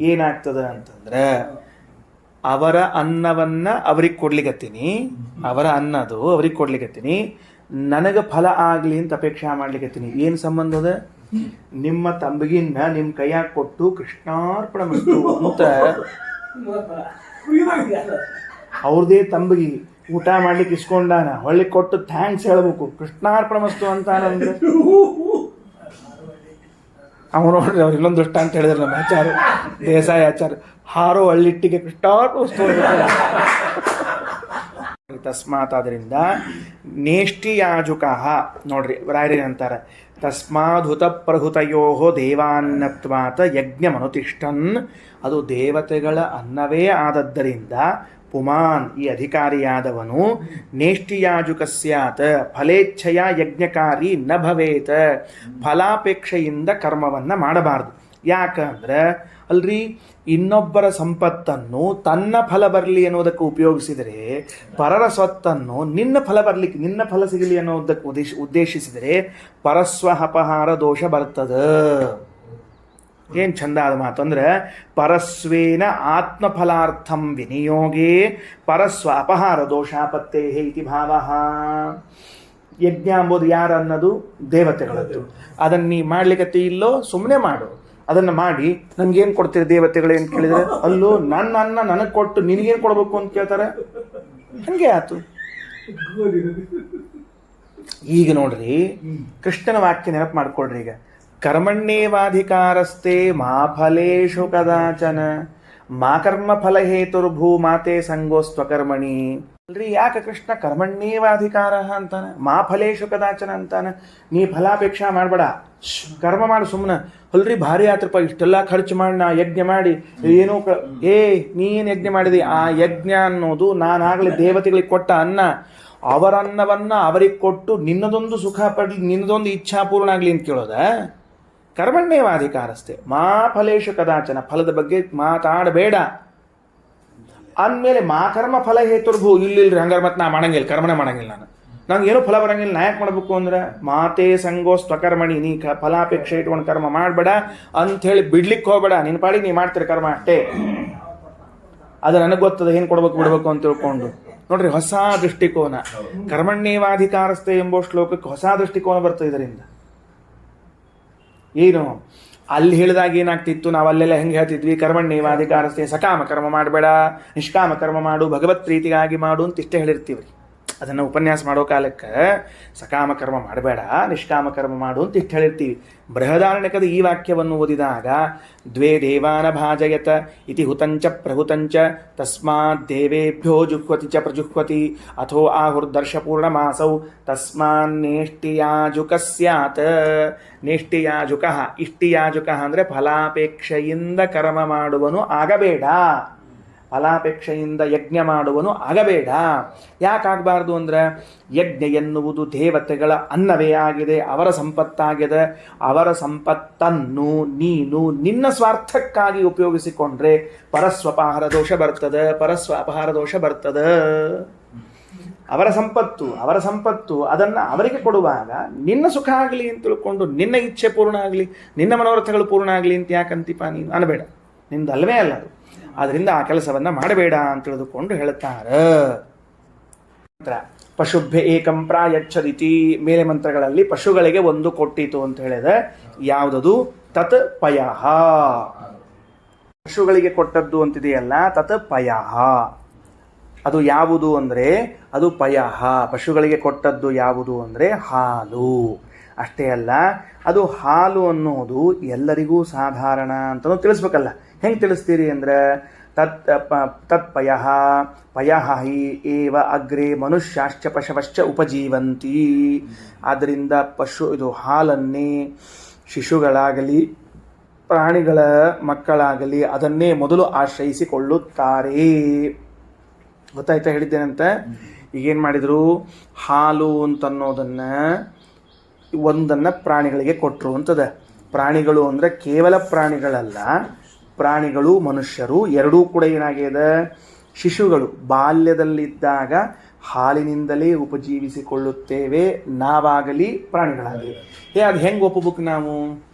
ಏನಾಗ್ತದ ಅಂತಂದ್ರೆ ಅವರ ಅನ್ನವನ್ನ ಅವ್ರಿಗೆ ಕೊಡ್ಲಿಕತ್ತೀನಿ, ಅವರ ಅನ್ನದು ಅವ್ರಿಗೆ ಕೊಡ್ಲಿಕತ್ತೀನಿ. ನನಗೆ ಫಲ ಆಗಲಿ ಅಂತ ಅಪೇಕ್ಷೆ ಮಾಡ್ಲಿಕ್ಕತ್ತೀನಿ. ಏನು ಸಂಬಂಧದ? ನಿಮ್ಮ ತಂಬಗಿನ ನಿಮ್ಮ ಕೈಯಾಗ ಕೊಟ್ಟು ಕೃಷ್ಣಾರ್ಪಣ ಮಸ್ತು ಅಂತ ಅವ್ರದೇ ತಂಬಗಿ ಊಟ ಮಾಡ್ಲಿಕ್ಕೆ ಇಸ್ಕೊಂಡಾನ, ಹೊಳ್ಳಿ ಕೊಟ್ಟು ಥ್ಯಾಂಕ್ಸ್ ಹೇಳ್ಬೇಕು, ಕೃಷ್ಣಾರ್ಪಣ ಮಸ್ತು ಅಂತ ಅಂದ್ರೆ ಅವನು ನೋಡ್ರಿ ಅವ್ರು ಇನ್ನೊಂದು ದುಷ್ಟ ಅಂತ ಹೇಳಿದ್ರೆ ನಮ್ಮ ಆಚಾರ ದೇಸಾಯಿ ಆಚಾರ ಹಾರೋ ಹಳ್ಳಿಟ್ಟಿಗೆ ಕೃಷ್ಣಾರ್ಪಣ ಮಸ್ತು ತಸ್ಮಾತ್. ಅದರಿಂದ ನೇಷ್ಟಿಯಾಜುಕ ನೋಡ್ರಿ ರಾಯರಿ ಅಂತಾರೆ, ತಸ್ಮಾದ್ಹುತ ಪ್ರಹುತಯೋ ದೇವಾನ್ನತ್ವಾತ ಯಜ್ಞಮನುತಿಷ್ಠನ್. ಅದು ದೇವತೆಗಳ ಅನ್ನವೇ ಆದದ್ದರಿಂದ ಪುಮಾನ್ ಈ ಅಧಿಕಾರಿಯಾದವನು ನೇಷ್ಟಿಯಾಜುಕ ಸ್ಯಾತ್ ಫಲೇಚ್ಛೆಯ ಯಜ್ಞಕಾರಿ ನ ಭವೇತ್. ಫಲಾಪೇಕ್ಷೆಯಿಂದ ಕರ್ಮವನ್ನು ಮಾಡಬಾರ್ದು. ಯಾಕಂದ್ರೆ ಅಲ್ರಿ ಇನ್ನೊಬ್ಬರ ಸಂಪತ್ತನ್ನು ತನ್ನ ಫಲ ಬರಲಿ ಅನ್ನೋದಕ್ಕೆ ಉಪಯೋಗಿಸಿದರೆ, ಪರರ ಸ್ವತ್ತನ್ನು ನಿನ್ನ ಫಲ ಬರಲಿಕ್ಕೆ ನಿನ್ನ ಫಲ ಸಿಗಲಿ ಅನ್ನೋದಕ್ಕೆ ಉದ್ದೇಶಿಸಿದರೆ ಪರಸ್ವ ಅಪಹಾರ ದೋಷ ಬರ್ತದ. ಏನು ಚಂದ ಆದ ಮಾತು ಅಂದ್ರೆ, ಪರಸ್ವೇನ ಆತ್ಮಫಲಾರ್ಥಂ ವಿನಿಯೋಗೇ ಪರಸ್ವ ಅಪಹಾರ ದೋಷಾಪತ್ತೇ ಇತಿ ಭಾವ. ಯಜ್ಞ ಎಂಬುದು ಯಾರು ಅನ್ನೋದು ದೇವತೆಗಳದ್ದು. ಅದನ್ನು ನೀ ಮಾಡ್ಲಿಕ್ಕತ್ತಿ ಇಲ್ಲೋ ಸುಮ್ಮನೆ ಮಾಡು. ಅದನ್ನು ಮಾಡಿ ನನ್ಗೇನು ಕೊಡ್ತೀರಿ ದೇವತೆಗಳು ಅಂತ ಕೇಳಿದ್ರೆ, ಅಲ್ಲೋ ನನ್ನ ಅನ್ನ ನನಗೆ ಕೊಟ್ಟು ನಿನಗೇನು ಕೊಡ್ಬೇಕು ಅಂತ ಕೇಳ್ತಾರೆ. ಹಂಗೆ ಆಯ್ತು. ಈಗ ನೋಡ್ರಿ ಕೃಷ್ಣನ ವಾಕ್ಯ ನೆನಪು ಮಾಡ್ಕೊಳ್ರಿ. ಈಗ ಕರ್ಮಣ್ಯೇವಾಧಿಕಾರಸ್ತೆ ಮಾ ಫಲೇಶು ಕದಾಚನ ಮಾ ಕರ್ಮ ಫಲ ಹೇತುರ್ಭೂ ಮಾತೆ ಸಂಗೋಸ್ತ್ವಕರ್ಮಣಿ. ಅಲ್ರಿ ಯಾಕೆ ಕೃಷ್ಣ ಕರ್ಮಣ್ಯೇವಾಧಿಕಾರ ಅಂತಾನೆ, ಮಾ ಫಲೇಶು ಕದಾಚನ ಅಂತಾನೆ. ನೀ ಫಲಾಪೇಕ್ಷಾ ಮಾಡಬೇಡ, ಕರ್ಮ ಮಾಡು ಸುಮ್ಮನೆ. ಅಲ್ರಿ ಭಾರಿ ಆತ್ರಪ್ಪ, ಇಷ್ಟೆಲ್ಲ ಖರ್ಚು ಮಾಡಿ ನಾ ಯಜ್ಞ ಮಾಡಿ ಏನೋ ನೀ ಏನು ಯಜ್ಞ ಮಾಡಿದಿ? ಆ ಯಜ್ಞ ಅನ್ನೋದು ನಾನಾಗಲಿ ದೇವತೆಗಳಿಗೆ ಕೊಟ್ಟ ಅನ್ನ, ಅವರ ಅನ್ನವನ್ನ ಅವರಿಗೆ ಕೊಟ್ಟು ನಿನ್ನದೊಂದು ಸುಖ ಪಡಲಿ, ನಿನ್ನದೊಂದು ಇಚ್ಛಾ ಪೂರ್ಣ ಆಗಲಿ ಅಂತ ಕೇಳೋದ? ಕರ್ಮಣ್ಯೇವಾಧಿಕಾರಸ್ಥೆ ಮಾ ಫಲೇಶು ಕದಾಚನ, ಫಲದ ಬಗ್ಗೆ ಮಾತಾಡಬೇಡ ಅಂದಮೇಲೆ ಮಾ ಕರ್ಮ ಫಲ ಹೇತುರ್ಭೂ. ಇಲ್ಲಿಲ್ರಿ ಹಂಗಾರೆ ಮತ್ತೆ ನಾ ಮಾಡಂಗಿಲ್ಲ, ಕರ್ಮನೇ ಮಾಡಂಗಿಲ್ಲ, ನಂಗೆ ಏನೂ ಫಲ ಬರಂಗಿಲ್ಲ, ನಾ ಯಾಕೆ ಮಾಡಬೇಕು ಅಂದ್ರೆ ಮಾತೇ ಸಂಗೋ ಸ್ವಕರ್ಮಣಿ. ನೀ ಫಲಾಪೇಕ್ಷೆ ಇಟ್ಕೊಂಡು ಕರ್ಮ ಮಾಡಬೇಡ ಅಂಥೇಳಿ ಬಿಡ್ಲಿಕ್ಕೆ ಹೋಗಬೇಡ. ನಿನ್ನ ಪಾಡಿಗೆ ನೀ ಮಾಡ್ತೀರಿ ಕರ್ಮ ಅಷ್ಟೇ. ಅದು ನನಗೆ ಗೊತ್ತದ ಏನು ಕೊಡ್ಬೇಕು ಬಿಡ್ಬೇಕು ಅಂತ ತಿಳ್ಕೊಂಡು. ನೋಡ್ರಿ ಹೊಸ ದೃಷ್ಟಿಕೋನ. ಕರ್ಮಣ್ಯೇವಾಧಿಕಾರಸ್ಥೆ ಎಂಬ ಶ್ಲೋಕಕ್ಕೆ ಹೊಸ ದೃಷ್ಟಿಕೋನ ಬರ್ತದೆ ಇದರಿಂದ. ಏನು ಅಲ್ಲಿ ಹೇಳಿದಾಗ ಏನಾಗ್ತಿತ್ತು, ನಾವು ಅಲ್ಲೆಲ್ಲ ಹೆಂಗೆ ಹೇಳ್ತಿದ್ವಿ, ಕರ್ಮಣ್ಯೇವಾಧಿಕಾರಸ್ಥೆ ಸಕಾಮ ಕರ್ಮ ಮಾಡಬೇಡ, ನಿಷ್ಕಾಮ ಕರ್ಮ ಮಾಡು, ಭಗವತ್ ಪ್ರೀತಿಗಾಗಿ ಮಾಡು ಅಂತ ಇಷ್ಟೇ ಹೇಳಿರ್ತೀವಿ. ಅದನ್ನು ಉಪನ್ಯಾಸ ಮಾಡೋ ಕಾಲಕ್ಕೆ ಸಕಾಮ ಕರ್ಮ ಮಾಡಬೇಡ, ನಿಷ್ಕಾಮ ಕರ್ಮ ಮಾಡು ಅಂತ ಇಷ್ಟು ಹೇಳಿರ್ತೀವಿ. ಬೃಹದಾರಣ್ಯಕದ ಈ ವಾಕ್ಯವನ್ನು ಓದಿದಾಗ ದ್ವೇ ದೇವಾನ ಭಾಜಯತ ಇತಿ ಹುತಂಚ ಪ್ರಹುತಂಚ ತಸ್ಮಾತ್ ದೇವೇಭ್ಯೋ ಜುಹ್ವತಿ ಚ ಪ್ರಜುಹ್ವತಿ ಅಥೋ ಆಹುರ್ದರ್ಶಪೂರ್ಣ ಮಾಸೌ ತಸ್ಮಾನ್ನೇಷ್ಟಿಯಾಜುಕ ಸ್ಯಾತ್. ನೇಷ್ಟಿಯಾಜುಕ, ಇಷ್ಟಿಯಾಜುಕ ಅಂದರೆ ಫಲಾಪೇಕ್ಷೆಯಿಂದ ಕರ್ಮ ಮಾಡುವನು ಆಗಬೇಡ, ಫಲಾಪೇಕ್ಷೆಯಿಂದ ಯಜ್ಞ ಮಾಡುವನು ಆಗಬೇಡ. ಯಾಕಾಗಬಾರ್ದು ಅಂದ್ರೆ ಯಜ್ಞ ಎನ್ನುವುದು ದೇವತೆಗಳ ಅನ್ನವೇ ಆಗಿದೆ, ಅವರ ಸಂಪತ್ತಾಗಿದೆ. ಅವರ ಸಂಪತ್ತನ್ನು ನೀನು ನಿನ್ನ ಸ್ವಾರ್ಥಕ್ಕಾಗಿ ಉಪಯೋಗಿಸಿಕೊಂಡ್ರೆ ಪರಸ್ವ ಅಪಹಾರ ದೋಷ ಬರ್ತದೆ, ಪರಸ್ವ ಅಪಹಾರ ದೋಷ ಬರ್ತದೆ. ಅವರ ಸಂಪತ್ತು ಅದನ್ನು ಅವರಿಗೆ ಕೊಡುವಾಗ ನಿನ್ನ ಸುಖ ಆಗಲಿ ಅಂತ ತಿಳ್ಕೊಂಡು, ನಿನ್ನ ಇಚ್ಛೆ ಪೂರ್ಣ ಆಗಲಿ, ನಿನ್ನ ಮನೋರಥಗಳು ಪೂರ್ಣ ಆಗಲಿ ಅಂತ ಯಾಕಂತೀಪ ನೀನು ಅನ್ಬೇಡ. ನಿಂದು ಅಲ್ವೇ ಅಲ್ಲ ಅದು. ಆದ್ದರಿಂದ ಆ ಕೆಲಸವನ್ನ ಮಾಡಬೇಡ ಅಂತ ತಿಳಿದುಕೊಂಡು ಹೇಳ್ತಾರೆ. ಪಶುಭ್ಯ ಏಕಂ ಪ್ರಾಯಚ್ಛದಿತಿ, ಮೇಲೆ ಮಂತ್ರಗಳಲ್ಲಿ ಪಶುಗಳಿಗೆ ಒಂದು ಕೊಟ್ಟಿತು ಅಂತ ಹೇಳಿದೆ. ಯಾವುದದು? ತತ್ ಪಯಃ. ಪಶುಗಳಿಗೆ ಕೊಟ್ಟದ್ದು ಅಂತಿದೆಯಲ್ಲ, ತತ್ ಪಯಃ. ಅದು ಯಾವುದು ಅಂದರೆ ಅದು ಪಯಃ. ಪಶುಗಳಿಗೆ ಕೊಟ್ಟದ್ದು ಯಾವುದು ಅಂದರೆ ಹಾಲು. ಅಷ್ಟೇ ಅಲ್ಲ, ಅದು ಹಾಲು ಅನ್ನೋದು ಎಲ್ಲರಿಗೂ ಸಾಧಾರಣ ಅಂತಲೂ ತಿಳಿಸ್ಬೇಕಲ್ಲ. ಹೆಂಗೆ ತಿಳಿಸ್ತೀರಿ ಅಂದರೆ ತತ್ ಪಯಃ ಪಯಃ ಹಿ ಏವ ಅಗ್ರೆ ಮನುಷ್ಯಾಶ್ಚ ಪಶವಶ್ಚ ಉಪಜೀವಂತಿ. ಆದ್ದರಿಂದ ಇದು ಹಾಲನ್ನೇ ಶಿಶುಗಳಾಗಲಿ ಪ್ರಾಣಿಗಳ ಮಕ್ಕಳಾಗಲಿ ಅದನ್ನೇ ಮೊದಲು ಆಶ್ರಯಿಸಿಕೊಳ್ಳುತ್ತಾರೆ. ಗೊತ್ತಾಯ್ತಾ ಹೇಳಿದ್ದೇನಂತ? ಈಗೇನು ಮಾಡಿದರು, ಹಾಲು ಅಂತನ್ನೋದನ್ನು ಒಂದನ್ನು ಪ್ರಾಣಿಗಳಿಗೆ ಕೊಟ್ಟರು ಅಂತದ. ಪ್ರಾಣಿಗಳು ಅಂದರೆ ಕೇವಲ ಪ್ರಾಣಿಗಳಲ್ಲ, ಪ್ರಾಣಿಗಳು ಮನುಷ್ಯರು ಎರಡೂ ಕೂಡ ಏನಾಗಿದೆ, ಶಿಶುಗಳು ಬಾಲ್ಯದಲ್ಲಿದ್ದಾಗ ಹಾಲಿನಿಂದಲೇ ಉಪಜೀವಿಸಿಕೊಳ್ಳುತ್ತೇವೆ, ನಾವಾಗಲಿ ಪ್ರಾಣಿಗಳಾಗಲಿ. ಅದು ಹೆಂಗೆ ಒಪ್ಪಬೇಕು ನಾವು?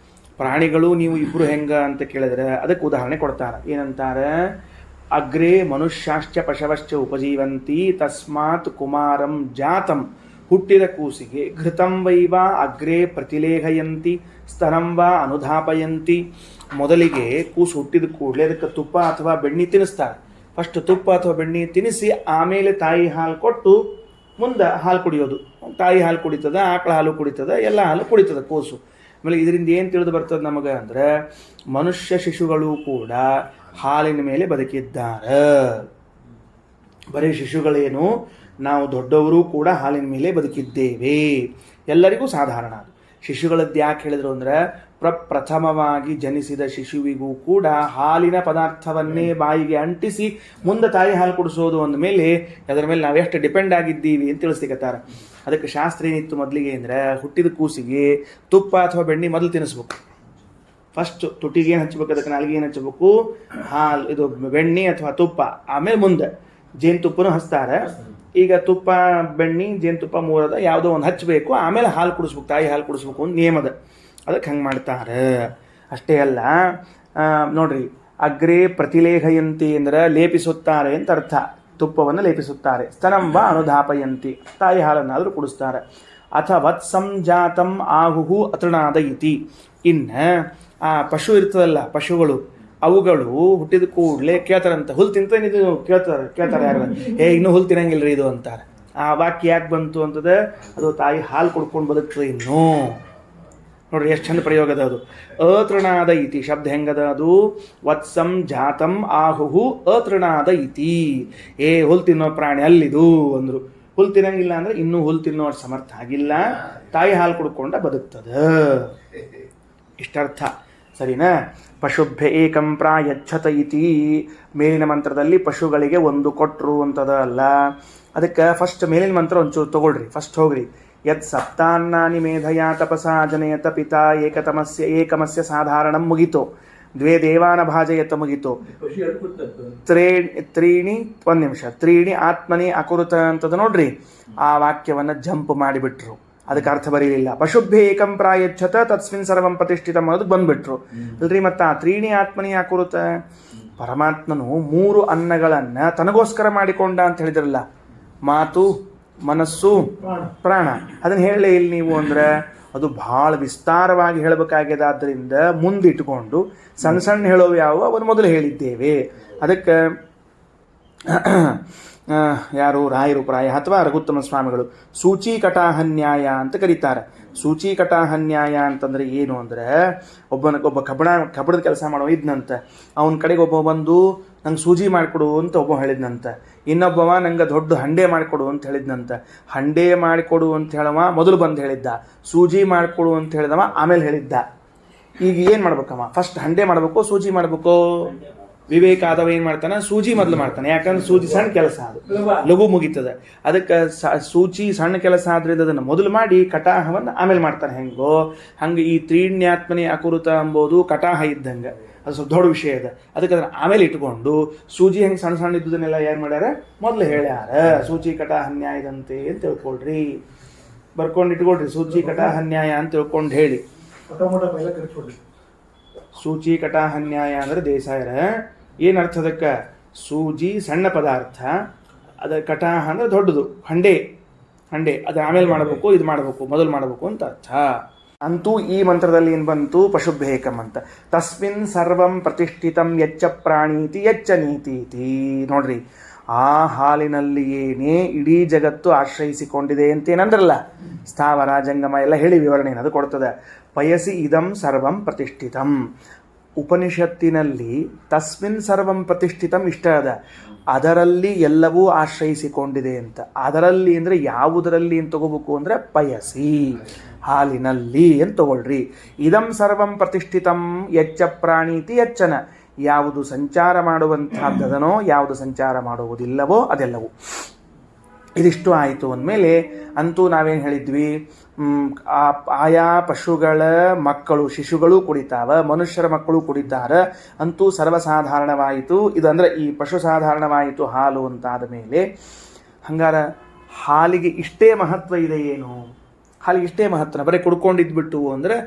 ಪ್ರಾಣಿಗಳು ನೀವು ಇಬ್ಬರು ಹೆಂಗ ಅಂತ ಕೇಳಿದ್ರೆ ಅದಕ್ಕೆ ಉದಾಹರಣೆ ಕೊಡ್ತಾರೆ. ಏನಂತಾರೆ? ಅಗ್ರೇ ಮನುಷ್ಯಾಶ್ಚ ಪಶವಶ್ಚ ಉಪಜೀವಂತಿ ತಸ್ಮಾತ್ ಕುಮಾರಂ ಜಾತಂ ಹುಟ್ಟಿದ ಕೂಸಿಗೆ ಘೃತಂ ವೈವ ಅಗ್ರೇ ಪ್ರತಿಲೇಖಯಂತಿ ಸ್ತನಂ ವಾ ಅನುಧಾಪಯಂತಿ. ಮೊದಲಿಗೆ ಕೂಸು ಹುಟ್ಟಿದ ಕೂಡಲೇ ಅದಕ್ಕೆ ತುಪ್ಪ ಅಥವಾ ಬೆಣ್ಣೆ ತಿನ್ನಿಸ್ತಾರೆ. ಫಸ್ಟ್ ತುಪ್ಪ ಅಥವಾ ಬೆಣ್ಣೆ ತಿನ್ನಿಸಿ ಆಮೇಲೆ ತಾಯಿ ಹಾಲು ಕೊಟ್ಟು ಮುಂದೆ ಹಾಲು ಕುಡಿಯೋದು. ತಾಯಿ ಹಾಲು ಕುಡಿತದ, ಆಕಳ ಹಾಲು ಕುಡಿತದ, ಎಲ್ಲ ಹಾಲು ಕುಡಿತದ ಕೂಸು. ಆಮೇಲೆ ಇದರಿಂದ ಏನು ತಿಳಿದು ಬರ್ತದೆ ನಮಗೆ ಅಂದರೆ ಮನುಷ್ಯ ಶಿಶುಗಳು ಕೂಡ ಹಾಲಿನ ಮೇಲೆ ಬದುಕಿದ್ದಾರೆ. ಬರೀ ಶಿಶುಗಳೇನು, ನಾವು ದೊಡ್ಡವರು ಕೂಡ ಹಾಲಿನ ಮೇಲೆ ಬದುಕಿದ್ದೇವೆ. ಎಲ್ಲರಿಗೂ ಸಾಧಾರಣ ಅದು. ಶಿಶುಗಳದ್ದು ಯಾಕೆ ಹೇಳಿದ್ರು ಅಂದರೆ ಪ್ರಥಮವಾಗಿ ಜನಿಸಿದ ಶಿಶುವಿಗೂ ಕೂಡ ಹಾಲಿನ ಪದಾರ್ಥವನ್ನೇ ಬಾಯಿಗೆ ಅಂಟಿಸಿ ಮುಂದೆ ತಾಯಿ ಹಾಲು ಕುಡಿಸೋದು ಅಂದಮೇಲೆ ಅದರ ಮೇಲೆ ನಾವೆಷ್ಟು ಡಿಪೆಂಡ್ ಆಗಿದ್ದೀವಿ ಅಂತ ತಿಳಿಸ್ಲಿಕ್ಕತ್ತಾರೆ. ಅದಕ್ಕೆ ಶಾಸ್ತ್ರ ಏನಿತ್ತು ಮೊದಲಿಗೆ ಅಂದರೆ ಹುಟ್ಟಿದ ಕೂಸಿಗೆ ತುಪ್ಪ ಅಥವಾ ಬೆಣ್ಣೆ ಮೊದಲು ತಿನ್ನಿಸ್ಬೇಕು. ಫಸ್ಟ್ ತುಟಿಗೆ ಏನು ಹಚ್ಚಬೇಕು, ಅದಕ್ಕೆ ನಾಲಿಗೆ ಏನು ಹಚ್ಚಬೇಕು, ಹಾಲು ಇದು ಬೆಣ್ಣೆ ಅಥವಾ ತುಪ್ಪ. ಆಮೇಲೆ ಮುಂದೆ ಜೇನುತುಪ್ಪನೂ ಹಚ್ತಾರೆ. ಈಗ ತುಪ್ಪ ಬೆಣ್ಣೆ ಜೇನುತುಪ್ಪ ಮೂರದ ಯಾವುದೋ ಒಂದು ಹಚ್ಚಬೇಕು, ಆಮೇಲೆ ಹಾಲು ಕುಡಿಸ್ಬೇಕು, ತಾಯಿ ಹಾಲು ಕುಡಿಸ್ಬೇಕು ಒಂದು ನಿಯಮದ. ಅದಕ್ಕೆ ಹಂಗೆ ಮಾಡ್ತಾರೆ. ಅಷ್ಟೇ ಅಲ್ಲ, ನೋಡ್ರಿ, ಅಗ್ರೇ ಪ್ರತಿಲೇಖಯಂತಿ ಅಂದರೆ ಲೇಪಿಸುತ್ತಾರೆ ಅಂತ ಅರ್ಥ. ತುಪ್ಪವನ್ನು ಲೇಪಿಸುತ್ತಾರೆ. ಸ್ತನಂಬ ಅನುಧಾಪಯಂತಿ, ತಾಯಿ ಹಾಲನ್ನಾದರೂ ಕುಡಿಸ್ತಾರೆ. ಅಥ ವತ್ಸಂಜಾತಂ ಆಹುಹು ಅತೃಣಾದ ಇತಿ. ಇನ್ನು ಆ ಪಶು ಇರ್ತದಲ್ಲ, ಪಶುಗಳು ಅವುಗಳು ಹುಟ್ಟಿದ ಕೂಡಲೇ ಕೇಳ್ತಾರಂತ, ಹುಲ್ ತಿಂತೇನಿದು ಕೇಳ್ತಾರೆ ಯಾರು, ಇನ್ನೂ ಹುಲ್ ತಿನ್ನಂಗಿಲ್ರಿ ಇದು ಅಂತಾರೆ. ಆ ವಾಕ್ಯ ಯಾಕೆ ಬಂತು ಅಂತಂದ್ರೆ ಅದು ತಾಯಿ ಹಾಲು ಕುಡ್ಕೊಂಡು ಬದುಕ್ತದೆ ಇನ್ನೂ. ನೋಡ್ರಿ ಎಷ್ಟು ಚಂದ ಪ್ರಯೋಗ ಅದು. ಅತೃಣಾದ ಇತಿ ಶಬ್ದ ಹೆಂಗದ ಅದು, ವತ್ಸಂ ಜಾತಂ ಆಹುಹು ಅತೃಣಾದ ಇತಿ. ಹುಲ್ ತಿನ್ನೋ ಪ್ರಾಣಿ ಅಲ್ಲಿದು ಅಂದ್ರು. ಹುಲ್ ತಿನ್ನಂಗಿಲ್ಲ ಅಂದ್ರೆ ಇನ್ನೂ ಹುಲ್ ತಿನ್ನೋ ಸಮರ್ಥ ಆಗಿಲ್ಲ, ತಾಯಿ ಹಾಲು ಕುಡ್ಕೊಂಡ ಬದುಕ್ತದ. ಇಷ್ಟರ್ಥ ಸರಿನಾ. ಪಶುಭ್ಯ ಏಕಂ ಪ್ರಾಯಚ್ಛತ ಇತಿ. ಮೇಲಿನ ಮಂತ್ರದಲ್ಲಿ ಪಶುಗಳಿಗೆ ಒಂದು ಕೊಟ್ರು ಅಂತದ ಅಲ್ಲ. ಅದಕ್ಕೆ ಫಸ್ಟ್ ಮೇಲಿನ ಮಂತ್ರ ಒಂಚೂರು ತಗೊಳ್ರಿ. ಫಸ್ಟ್ ಹೋಗ್ರಿ. ಯತ್ ಸಪ್ತಾನ್ನಾನಿ ಮೇಧಯಾ ತಪಸಾ ಜನಯತ ಪಿತಾ ಏಕಮಸ್ಯ ಸಾಧಾರಣಂ ಮುಗಿತು. ದ್ವೇ ದೇವಾನ ಭಾಜಯತ ಮುಗಿತು. ತ್ರೀಣಿ ಆತ್ಮನಿ ಅಕುರುತ ಅಂತದ ನೋಡ್ರಿ. ಆ ವಾಕ್ಯವನ್ನು ಜಂಪ್ ಮಾಡಿಬಿಟ್ರು. ಅದಕ್ಕೆ ಅರ್ಥ ಬರೀಲಿಲ್ಲ. ಪಶುಭ್ಯ ಏಕಂ ಪ್ರಾಯಚ್ಛತ ತಸ್ಮಿನ್ ಸರ್ವಂ ಪ್ರತಿಷ್ಠಿತ ಅನ್ನೋದಕ್ಕೆ ಬಂದ್ಬಿಟ್ರು ಅಲ್ರಿ. ಮತ್ತು ಆ ತ್ರೀಣಿ ಆತ್ಮನಿ ಅಕುರುತ, ಪರಮಾತ್ಮನು 3 ಅನ್ನಗಳನ್ನು ತನಗೋಸ್ಕರ ಮಾಡಿಕೊಂಡ ಅಂತ ಹೇಳಿದ್ರಲ್ಲ, ಮಾತು, ಮನಸ್ಸು, ಪ್ರಾಣ. ಅದನ್ನು ಹೇಳಲೇ ಇಲ್ಲಿ ನೀವು ಅಂದರೆ ಅದು ಭಾಳ ವಿಸ್ತಾರವಾಗಿ ಹೇಳಬೇಕಾಗ್ಯದಾದ್ದರಿಂದ ಮುಂದಿಟ್ಟುಕೊಂಡು ಸಣ್ಣ ಸಣ್ಣ ಹೇಳೋವು ಯಾವ ಅವನು ಮೊದಲು ಹೇಳಿದ್ದೇವೆ. ಅದಕ್ಕೆ ಯಾರು ರಾಯರು ಪ್ರಾಯ ಅಥವಾ ರಘುತ್ತಮ ಸ್ವಾಮಿಗಳು ಸೂಚೀಕಟಾಹನ್ಯಾಯ ಅಂತ ಕರೀತಾರೆ. ಸೂಚೀಕಟಾಹನ್ಯಾಯ ಅಂತಂದರೆ ಏನು ಅಂದರೆ ಒಬ್ಬ ಕಬ್ಬಣದ ಕೆಲಸ ಮಾಡೋ ಇದ್ನಂತ. ಅವನ ಕಡೆಗೆ ಒಬ್ಬ ಬಂದು ನಂಗೆ ಸೂಜಿ ಮಾಡಿಕೊಡು ಅಂತ ಒಬ್ಬ ಹೇಳಿದ್ನಂತ. ಇನ್ನೊಬ್ಬವ ನಂಗೆ ದೊಡ್ಡ ಹಂಡೆ ಮಾಡಿಕೊಡು ಅಂತ ಹೇಳಿದ್ನಂತ. ಹಂಡೆ ಮಾಡಿಕೊಡು ಅಂತ ಹೇಳವ ಮೊದಲು ಬಂದು ಹೇಳಿದ್ದ, ಸೂಜಿ ಮಾಡಿಕೊಡು ಅಂತ ಹೇಳಿದವ ಆಮೇಲೆ ಹೇಳಿದ್ದ. ಈಗ ಏನು ಮಾಡ್ಬೇಕಮ್ಮ, ಫಸ್ಟ್ ಹಂಡೆ ಮಾಡಬೇಕು ಸೂಜಿ ಮಾಡಬೇಕು? ವಿವೇಕ ಆದವ ಏನು ಮಾಡ್ತಾನೆ, ಸೂಜಿ ಮೊದಲು ಮಾಡ್ತಾನೆ. ಯಾಕಂದ್ರೆ ಸೂಜಿ ಸಣ್ಣ ಕೆಲಸ, ಅದು ಲಘು ಮುಗೀತದೆ. ಅದಕ್ಕೆ ಸೂಚಿ ಸಣ್ಣ ಕೆಲಸ ಆದ್ರಿಂದ ಅದನ್ನು ಮೊದಲು ಮಾಡಿ ಕಟಾಹವನ್ನು ಆಮೇಲೆ ಮಾಡ್ತಾನೆ. ಹೆಂಗೋ ಹಂಗೆ ಈ ತ್ರೀಣ್ಯಾತ್ಮನೆ ಅಕುರುತ ಎಂಬುದು ಕಟಾಹ ಇದ್ದಂಗೆ, ಅದು ಸ್ವಲ್ಪ ದೊಡ್ಡ ವಿಷಯ ಇದೆ. ಅದಕ್ಕೆ ಅದನ್ನು ಆಮೇಲೆ ಇಟ್ಕೊಂಡು ಸೂಜಿ ಹೆಂಗೆ ಸಣ್ಣ ಸಣ್ಣ ಇದ್ದುದನ್ನೆಲ್ಲ ಏನು ಮಾಡ್ಯಾರ ಮೊದಲು ಹೇಳ್ಯಾರ. ಸೂಚಿ ಕಟಾಹನ್ಯಾಯದಂತೆ ಅಂತ ತಿಳ್ಕೊಳ್ರಿ, ಬರ್ಕೊಂಡು ಇಟ್ಕೊಳ್ರಿ. ಸೂಚಿ ಕಟಾಹನ್ಯಾಯ ಅಂತ ತಿಳ್ಕೊಂಡು ಹೇಳಿ. ಸೂಚಿ ಕಟಾಹನ್ಯಾಯ ಅಂದರೆ ದೇಸಾಯರ ಏನು ಅರ್ಥ ಅದಕ್ಕೆ? ಸೂಜಿ ಸಣ್ಣ ಪದಾರ್ಥ, ಅದ ಕಟಾಹ ಅಂದರೆ ದೊಡ್ಡದು, ಹಂಡೆ ಅದು ಆಮೇಲೆ ಮಾಡಬೇಕು, ಇದು ಮಾಡಬೇಕು, ಮೊದಲು ಮಾಡಬೇಕು ಅಂತ ಅರ್ಥ. ಅಂತೂ ಈ ಮಂತ್ರದಲ್ಲಿ ಏನು ಬಂತು? ಪಶುಭ್ಯೇಕಂ ಅಂತ. ತಸ್ಮಿನ್ ಸರ್ವಂ ಪ್ರತಿಷ್ಠಿತಂ ಯಚ್ಚ ಪ್ರಾಣೀತಿ ಯಚ್ಚ ನೀತೀತಿ. ನೋಡ್ರಿ, ಆ ಹಾಲಿನಲ್ಲಿಯೇನೇ ಇಡೀ ಜಗತ್ತು ಆಶ್ರಯಿಸಿಕೊಂಡಿದೆ ಅಂತೇನಂದ್ರಲ್ಲ, ಸ್ಥಾವರ ಜಂಗಮ ಎಲ್ಲ ಹೇಳಿ ವಿವರಣೆ ಅದು ಕೊಡ್ತದೆ. ಪಯಸಿ ಇದಂ ಸರ್ವಂ ಪ್ರತಿಷ್ಠಿತಂ. ಉಪನಿಷತ್ತಿನಲ್ಲಿ ತಸ್ಮಿನ್ ಸರ್ವಂ ಪ್ರತಿಷ್ಠಿತಂ ಇಷ್ಟ ಅದ, ಅದರಲ್ಲಿ ಎಲ್ಲವೂ ಆಶ್ರಯಿಸಿಕೊಂಡಿದೆ ಅಂತ. ಅದರಲ್ಲಿ ಅಂದರೆ ಯಾವುದರಲ್ಲಿ ಅಂತ ತಗೋಬೇಕು ಅಂದರೆ ಪಯಸಿ, ಹಾಲಿನಲ್ಲಿ ಅಂತ ತಗೊಳ್ರಿ. ಇದಂ ಸರ್ವಂ ಪ್ರತಿಷ್ಠಿತಂ ಯಚ್ಚ ಪ್ರಾಣೀತಿ ಯಚ್ಚನ. ಯಾವುದು ಸಂಚಾರ ಮಾಡುವಂತಹದ್ದದನೋ, ಯಾವುದು ಸಂಚಾರ ಮಾಡುವುದಿಲ್ಲವೋ ಅದೆಲ್ಲವೂ. ಇದಿಷ್ಟು ಆಯಿತು ಅಂದಮೇಲೆ ಅಂತೂ ನಾವೇನು ಹೇಳಿದ್ವಿ, ಆಯಾ ಪಶುಗಳ ಮಕ್ಕಳು ಶಿಶುಗಳು ಕುಡಿತಾವ, ಮನುಷ್ಯರ ಮಕ್ಕಳು ಕುಡಿತಾರ, ಅಂತೂ ಸರ್ವಸಾಧಾರಣವಾಯಿತು. ಇದಂದರೆ ಈ ಪಶು ಸಾಧಾರಣವಾಯಿತು ಹಾಲು ಅಂತಾದ ಮೇಲೆ, ಹಂಗಾರ ಹಾಲಿಗೆ ಇಷ್ಟೇ ಮಹತ್ವ ಇದೆ ಏನು? ಹಾಲಿಗೆ ಇಷ್ಟೇ ಮಹತ್ವನ ಬರೀ ಕುಡ್ಕೊಂಡಿದ್ಬಿಟ್ಟು ಅಂದರೆ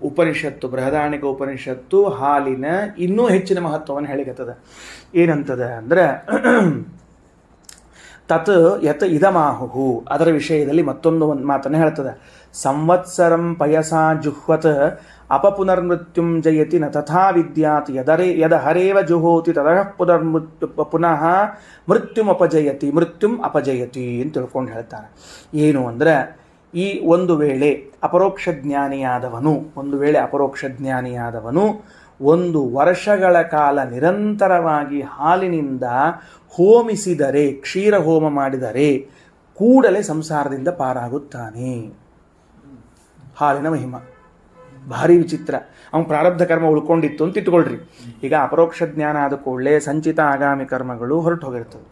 ಉಪನಿಷತ್ತು, ಬೃಹದಾರಣ್ಯಕ ಉಪನಿಷತ್ತು ಹಾಲಿನ ಇನ್ನೂ ಹೆಚ್ಚಿನ ಮಹತ್ವವನ್ನು ಹೇಳಿಕತ್ತದ. ಏನಂತದ ಅಂದರೆ ತತ್ ಯತ್ ಇದಮಾಹು, ಅದರ ವಿಷಯದಲ್ಲಿ ಮತ್ತೊಂದು ಮಾತನ್ನು ಹೇಳ್ತದೆ. ಸಂವತ್ಸರಂ ಪಯಸಾ ಜುಹ್ವತ್ ಅಪಪುನರ್ಮೃತ್ಯುಂ ಜಯತಿ ನ ತಥಾ ವಿದ್ಯಾತ್ ಯದ ಹರೇವ ಜುಹೋತಿ ತದಃ ಪುನಃ ಮೃತ್ಯುಂ ಅಪಜಯತಿ ಅಂತ ತಿಳ್ಕೊಂಡು ಹೇಳ್ತಾರೆ. ಏನು ಅಂದರೆ, ಈ ಒಂದು ವೇಳೆ ಅಪರೋಕ್ಷ ಜ್ಞಾನಿಯಾದವನು 1 ವರ್ಷಗಳ ಕಾಲ ನಿರಂತರವಾಗಿ ಹಾಲಿನಿಂದ ಹೋಮಿಸಿದರೆ, ಕ್ಷೀರ ಹೋಮ ಮಾಡಿದರೆ ಕೂಡಲೇ ಸಂಸಾರದಿಂದ ಪಾರಾಗುತ್ತಾನೆ. ಹಾಲಿನ ಮಹಿಮ ಭಾರಿ ವಿಚಿತ್ರ. ಅವನು ಪ್ರಾರಬ್ಧ ಕರ್ಮ ಉಳ್ಕೊಂಡಿತ್ತು ಅಂತ ಇಟ್ಕೊಳ್ರಿ. ಈಗ ಅಪರೋಕ್ಷ ಜ್ಞಾನ ಆದ ಕೂಡಲೇ ಸಂಚಿತ ಆಗಾಮಿ ಕರ್ಮಗಳು ಹೊರಟು ಹೋಗಿರ್ತವೆ.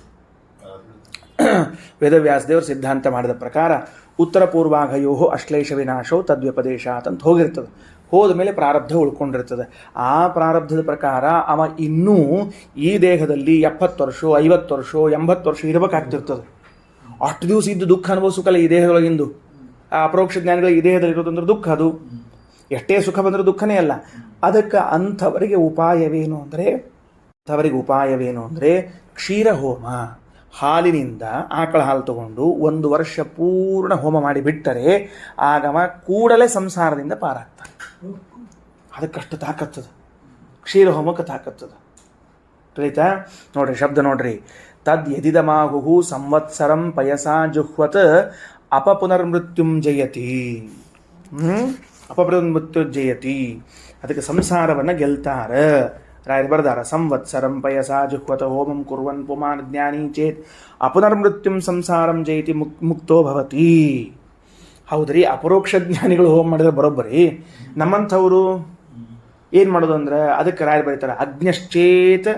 ವೇದವ್ಯಾಸದೇವರು ಸಿದ್ಧಾಂತ ಮಾಡಿದ ಪ್ರಕಾರ ಉತ್ತರ ಪೂರ್ವಾಘಯೋ ಅಶ್ಲೇಷ ವಿನಾಶೋ ತದ್ವ್ಯಪದೇಶಾತ್ ಅಂತ ಹೋಗಿರ್ತದೆ. ಹೋದ ಮೇಲೆ ಪ್ರಾರಬ್ಧ ಉಳ್ಕೊಂಡಿರ್ತದೆ. ಆ ಪ್ರಾರಬ್ಧದ ಪ್ರಕಾರ ಅವ ಇನ್ನೂ ಈ ದೇಹದಲ್ಲಿ 70 ವರ್ಷ 50 ವರ್ಷ 80 ವರ್ಷ ಇರಬೇಕಾಗ್ತಿರ್ತದೆ. ಅಷ್ಟು ದಿವಸ ಇದ್ದು ದುಃಖ ಅನುಭವಿಸೋಕಲ್ಲ ಈ ದೇಹದೊಳಗಿಂದು. ಆ ಅಪರೋಕ್ಷ ಜ್ಞಾನಿಗಳು ಈ ದೇಹದಲ್ಲಿ ಇರೋದಂದ್ರೆ ದುಃಖ, ಅದು ಎಷ್ಟೇ ಸುಖ ಬಂದರೂ ದುಃಖನೇ ಅಲ್ಲ. ಅದಕ್ಕೆ ಅಂಥವರಿಗೆ ಉಪಾಯವೇನು ಅಂದರೆ ಕ್ಷೀರಹೋಮ, ಹಾಲಿನಿಂದ ಆಕಳ ಹಾಲು ತಗೊಂಡು 1 ವರ್ಷ ಪೂರ್ಣ ಹೋಮ ಮಾಡಿ ಬಿಟ್ಟರೆ ಆಗವ ಕೂಡಲೇ ಸಂಸಾರದಿಂದ ಪಾರಾಗ್ತಾನೆ. ಅದಕ್ಕಷ್ಟು ತಾಕತ್ತದ, ಕ್ಷೀರಹೋಮಕ್ಕೆ ತಾಕತ್ತದ. ತಿಳಿತಾ? ನೋಡ್ರಿ, ಶಬ್ದ ನೋಡ್ರಿ. ತದ್ ಯದಿದಮಾಹು ಸಂವತ್ಸರಂ ಪಯಸಾ ಜುಹ್ವತ್ ಅಪಪುನರ್ಮೃತ್ಯುಂ ಜಯತಿ. ಅಪಪುನರ್ಮೃತ್ಯುಂಜಯತಿ, ಅದಕ್ಕೆ ಸಂಸಾರವನ್ನು ಗೆಲ್ತಾರ. ರಾಯರು ಬರ್ದಾರ, ಸಂವತ್ಸರಂ ಪಯಸಾ ಜುಹ್ವತ ಹೋಮಂ ಕುರ್ವನ್ ಪುಮಾನ್ ಜ್ಞಾನಿ ಚೇತ್ ಅಪುನರ್ಮೃತ್ಯುಂ ಸಂಸಾರಂ ಜಯತಿ ಮುಕ್ತೋ ಭವತಿ. ಹೌದ್ರಿ, ಅಪರೋಕ್ಷ ಜ್ಞಾನಿಗಳು ಹೋಮ ಮಾಡಿದ್ರೆ ಬರೋಬ್ಬರಿ. ನಮ್ಮಂಥವರು ಏನು ಮಾಡೋದು ಅಂದ್ರೆ, ಅದಕ್ಕೆ ರಾಯರು ಬರೀತಾರೆ, ಅಜ್ಞಶ್ಚೇತ್,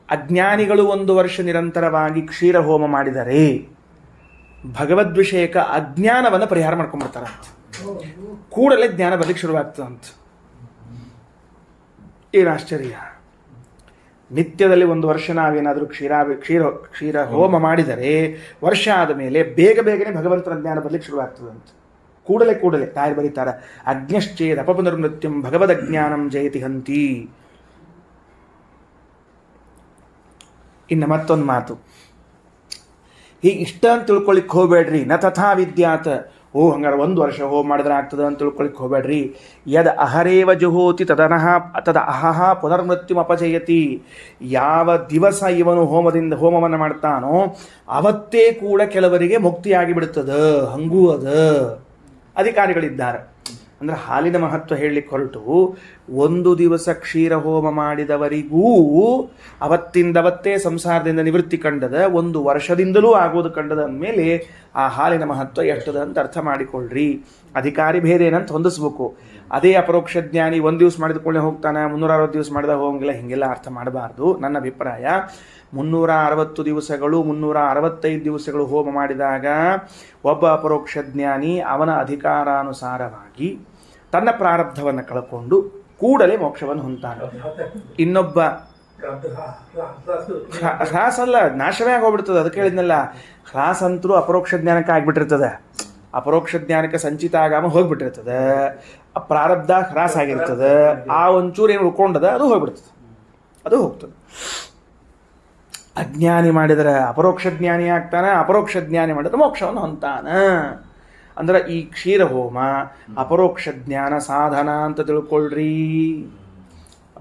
ಅಜ್ಞಾನಿಗಳು 1 ವರ್ಷ ನಿರಂತರವಾಗಿ ಕ್ಷೀರ ಹೋಮ ಮಾಡಿದರೆ ಭಗವದ್ವಿಷಯಕ ಅಜ್ಞಾನವನ್ನು ಪರಿಹಾರ ಮಾಡ್ಕೊಂಡ್ಬಿಡ್ತಾರಂತ. ಕೂಡಲೇ ಜ್ಞಾನ ಬರ್ಲಿಕ್ಕೆ ಶುರುವಾಗ್ತದಂತ. ಏನು ಆಶ್ಚರ್ಯ! ನಿತ್ಯದಲ್ಲಿ 1 ವರ್ಷ ನಾವೇನಾದರೂ ಕ್ಷೀರ ಹೋಮ ಮಾಡಿದರೆ ವರ್ಷ ಆದ ಮೇಲೆ ಬೇಗನೆ ಭಗವಂತನ ಜ್ಞಾನ ಬರ್ಲಿಕ್ಕೆ ಶುರುವಾಗ್ತದಂತ. ಕೂಡಲೇ ತಾಯಿ ಬರೀತಾರೆ, ಅಜ್ಞಶ್ಚೇದ್ ಅಪಪುನರ್ಮೃತ್ಯುಂ ಭಗವದಜ್ಞಾನಂ ಜಯತಿ ಹಂತಿ. ಇನ್ನು ಮತ್ತೊಂದು ಮಾತು, ಹೀಗೆ ಇಷ್ಟ ಅಂತ ತಿಳ್ಕೊಳಿಕ್ಕೆ ಹೋಗ್ಬೇಡ್ರಿ. ನ ತಥಾ ವಿದ್ಯಾತ್, ಹಂಗಾರೆ 1 ವರ್ಷ ಹೋಮ ಮಾಡಿದ್ರೆ ಆಗ್ತದೆ ಅಂತ ತಿಳ್ಕೊಳಿಕ್ಕೆ ಹೋಗ್ಬೇಡ್ರಿ. ಯದ್ ಅಹರೇವ ಜುಹೋತಿ ತದ ಅಹಹ ಪುನರ್ಮೃತ್ಯುಂ ಅಪಜಯತಿ. ಯಾವ ದಿವಸ ಇವನು ಹೋಮವನ್ನು ಮಾಡ್ತಾನೋ ಅವತ್ತೇ ಕೂಡ ಕೆಲವರಿಗೆ ಮುಕ್ತಿಯಾಗಿ ಬಿಡುತ್ತದೆ. ಹಂಗೂ ಅಧಿಕಾರಿಗಳಿದ್ದಾರೆ. ಅಂದರೆ ಹಾಲಿನ ಮಹತ್ವ ಹೇಳಲಿಕ್ಕೆ ಹೊರಟು 1 ದಿವಸ ಕ್ಷೀರ ಹೋಮ ಮಾಡಿದವರಿಗೂ ಅವತ್ತಿಂದವತ್ತೇ ಸಂಸಾರದಿಂದ ನಿವೃತ್ತಿ ಕಂಡದ, 1 ವರ್ಷದಿಂದಲೂ ಆಗೋದು ಕಂಡದ ಅಂದಮೇಲೆ ಆ ಹಾಲಿನ ಮಹತ್ವ ಎಷ್ಟದ ಅಂತ ಅರ್ಥ ಮಾಡಿಕೊಳ್ಳ್ರಿ. ಅಧಿಕಾರಿ ಭೇದ ಏನಂತ ಹೊಂದಿಸ್ಬೇಕು. ಅದೇ ಅಪರೋಕ್ಷ ಜ್ಞಾನಿ 1 ದಿವಸ ಮಾಡಿದ್ಕೊಳ್ಳೆ ಹೋಗ್ತಾನೆ, 360 ದಿವಸ ಮಾಡಿದಾಗ ಹೋಗಂಗಿಲ್ಲ, ಹೀಗೆಲ್ಲ ಅರ್ಥ ಮಾಡಬಾರ್ದು. ನನ್ನ ಅಭಿಪ್ರಾಯ, 360 ದಿವಸಗಳು 365 ದಿವಸಗಳು ಹೋಮ ಮಾಡಿದಾಗ ಒಬ್ಬ ಅಪರೋಕ್ಷ ಜ್ಞಾನಿ ಅವನ ಅಧಿಕಾರಾನುಸಾರವಾಗಿ ತನ್ನ ಪ್ರಾರಬ್ಧವನ್ನು ಕಳ್ಕೊಂಡು ಕೂಡಲೇ ಮೋಕ್ಷವನ್ನು ಹೊಂತಾನೆ. ಇನ್ನೊಬ್ಬ ಹ್ರಾಸಲ್ಲ, ನಾಶವೇ ಆಗೋಗ್ಬಿಡ್ತದೆ. ಅದಕ್ಕೆ ಹೇಳಿದ್ನಲ್ಲ, ಹ್ರಾಸ ಅಂತರೂ ಅಪರೋಕ್ಷ ಜ್ಞಾನಕ್ಕೆ ಆಗ್ಬಿಟ್ಟಿರ್ತದೆ. ಅಪರೋಕ್ಷ ಜ್ಞಾನಕ್ಕೆ ಸಂಚಿತ ಆಗಾಮ ಹೋಗ್ಬಿಟ್ಟಿರ್ತದೆ, ಪ್ರಾರಬ್ಧ ಹ್ರಾಸ ಆಗಿರ್ತದೆ. ಆ ಒಂಚೂರು ಏನು ಉಳ್ಕೊಂಡದ ಅದು ಹೋಗ್ತದೆ. ಅಜ್ಞಾನಿ ಮಾಡಿದರೆ ಅಪರೋಕ್ಷ ಜ್ಞಾನಿ ಆಗ್ತಾನೆ, ಅಪರೋಕ್ಷ ಜ್ಞಾನಿ ಮಾಡಿದ್ರೆ ಮೋಕ್ಷವನ್ನು ಹೊಂತಾನ. ಅಂದ್ರೆ ಈ ಕ್ಷೀರಹೋಮ ಅಪರೋಕ್ಷ ಜ್ಞಾನ ಸಾಧನ ಅಂತ ತಿಳ್ಕೊಳ್ರಿ.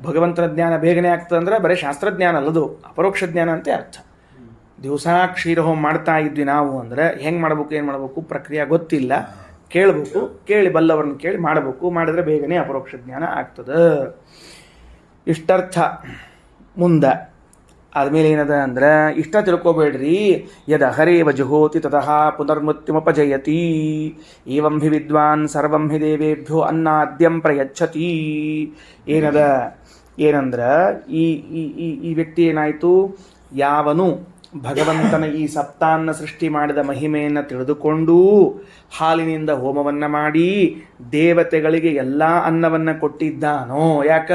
ಭಗವಂತನ ಜ್ಞಾನ ಬೇಗನೆ ಆಗ್ತದೆ ಅಂದರೆ ಬರೀ ಶಾಸ್ತ್ರಜ್ಞಾನ ಅಲ್ಲದು, ಅಪರೋಕ್ಷ ಜ್ಞಾನ ಅಂತ ಅರ್ಥ. ದಿವಸ ಕ್ಷೀರಹೋಮ ಮಾಡ್ತಾ ಇದ್ವಿ ನಾವು ಅಂದರೆ ಹೆಂಗೆ ಮಾಡ್ಬೇಕು, ಏನು ಮಾಡಬೇಕು ಪ್ರಕ್ರಿಯೆ ಗೊತ್ತಿಲ್ಲ, ಕೇಳಬೇಕು, ಕೇಳಿ ಬಲ್ಲವ್ರನ್ನ ಕೇಳಿ ಮಾಡಬೇಕು. ಮಾಡಿದ್ರೆ ಬೇಗನೆ ಅಪರೋಕ್ಷ ಜ್ಞಾನ ಆಗ್ತದೆ. ಇಷ್ಟರ್ಥ. ಮುಂದೆ ಆದಮೇಲೆ ಏನದ ಅಂದ್ರೆ, ಇಷ್ಟ ತಿಳ್ಕೊಬೇಡ್ರಿ. ಯದ ಹರೇವ ಜುಹೋತಿ ತತಃ ಪುನರ್ಮೃತ್ಯುಮಪಜಯತಿ. ಏವಂ ಹಿ ವಿದ್ವಾನ್ ಸರ್ವಂ ಹಿ ದೇವೇಭ್ಯೋ ಅನ್ನಾದ್ಯಂ ಪ್ರಯಚ್ಛತಿ. ಏನಂದ್ರೆ ಈ ವ್ಯಕ್ತಿ ಏನಾಯಿತು, ಯಾವನು ಭಗವಂತನ ಈ ಸಪ್ತಾನ್ನ ಸೃಷ್ಟಿ ಮಾಡಿದ ಮಹಿಮೆಯನ್ನು ತಿಳಿದುಕೊಂಡು ಹಾಲಿನಿಂದ ಹೋಮವನ್ನು ಮಾಡಿ ದೇವತೆಗಳಿಗೆ ಎಲ್ಲ ಅನ್ನವನ್ನು ಕೊಟ್ಟಿದ್ದಾನೋ. ಯಾಕ?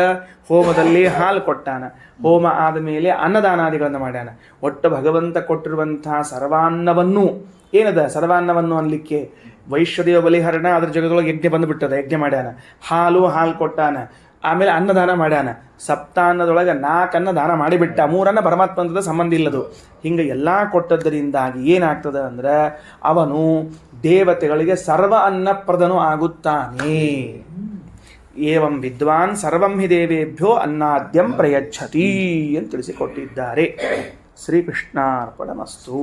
ಹೋಮದಲ್ಲಿ ಹಾಲು ಕೊಟ್ಟಾನ, ಹೋಮ ಆದ ಮೇಲೆ ಅನ್ನದಾನಾದಿಗಳನ್ನು ಮಾಡ್ಯಾನ. ಒಟ್ಟು ಭಗವಂತ ಕೊಟ್ಟಿರುವಂತಹ ಸರ್ವಾನ್ನವನ್ನು ಸರ್ವಾನ್ನವನ್ನು ಅನ್ಲಿಕ್ಕೆ ವೈಶ್ವದೇವ ಬಲಿಹರಣ ಅದ್ರ ಜಗದೊಳಗೆ ಯಜ್ಞ ಬಂದುಬಿಟ್ಟದ, ಯಜ್ಞ ಮಾಡ್ಯಾನ. ಹಾಲು ಕೊಟ್ಟಾನ, ಆಮೇಲೆ ಅನ್ನದಾನ ಮಾಡ್ಯಾನ. ಸಪ್ತಾನ್ನದೊಳಗೆ 4 ಅನ್ನ ದಾನ ಮಾಡಿಬಿಟ್ಟ, 3 ಅನ್ನ ಪರಮಾತ್ಮಂತದ ಸಂಬಂಧ ಇಲ್ಲದು. ಹಿಂಗೆ ಎಲ್ಲ ಕೊಟ್ಟದ್ದರಿಂದಾಗಿ ಏನಾಗ್ತದೆ ಅಂದ್ರೆ ಅವನು ದೇವತೆಗಳಿಗೆ ಸರ್ವ ಅನ್ನಪ್ರದನು ಆಗುತ್ತಾನೆ. ಏವಂ ವಿದ್ವಾನ್ ಸರ್ವಂ ಹಿ ದೇವೇಭ್ಯೋ ಅನ್ನಾದ್ಯಂ ಪ್ರಯಚ್ಛತಿ ಅಂತ ತಿಳಿಸಿಕೊಟ್ಟಿದ್ದಾರೆ. ಶ್ರೀಕೃಷ್ಣಾರ್ಪಣಮಸ್ತು.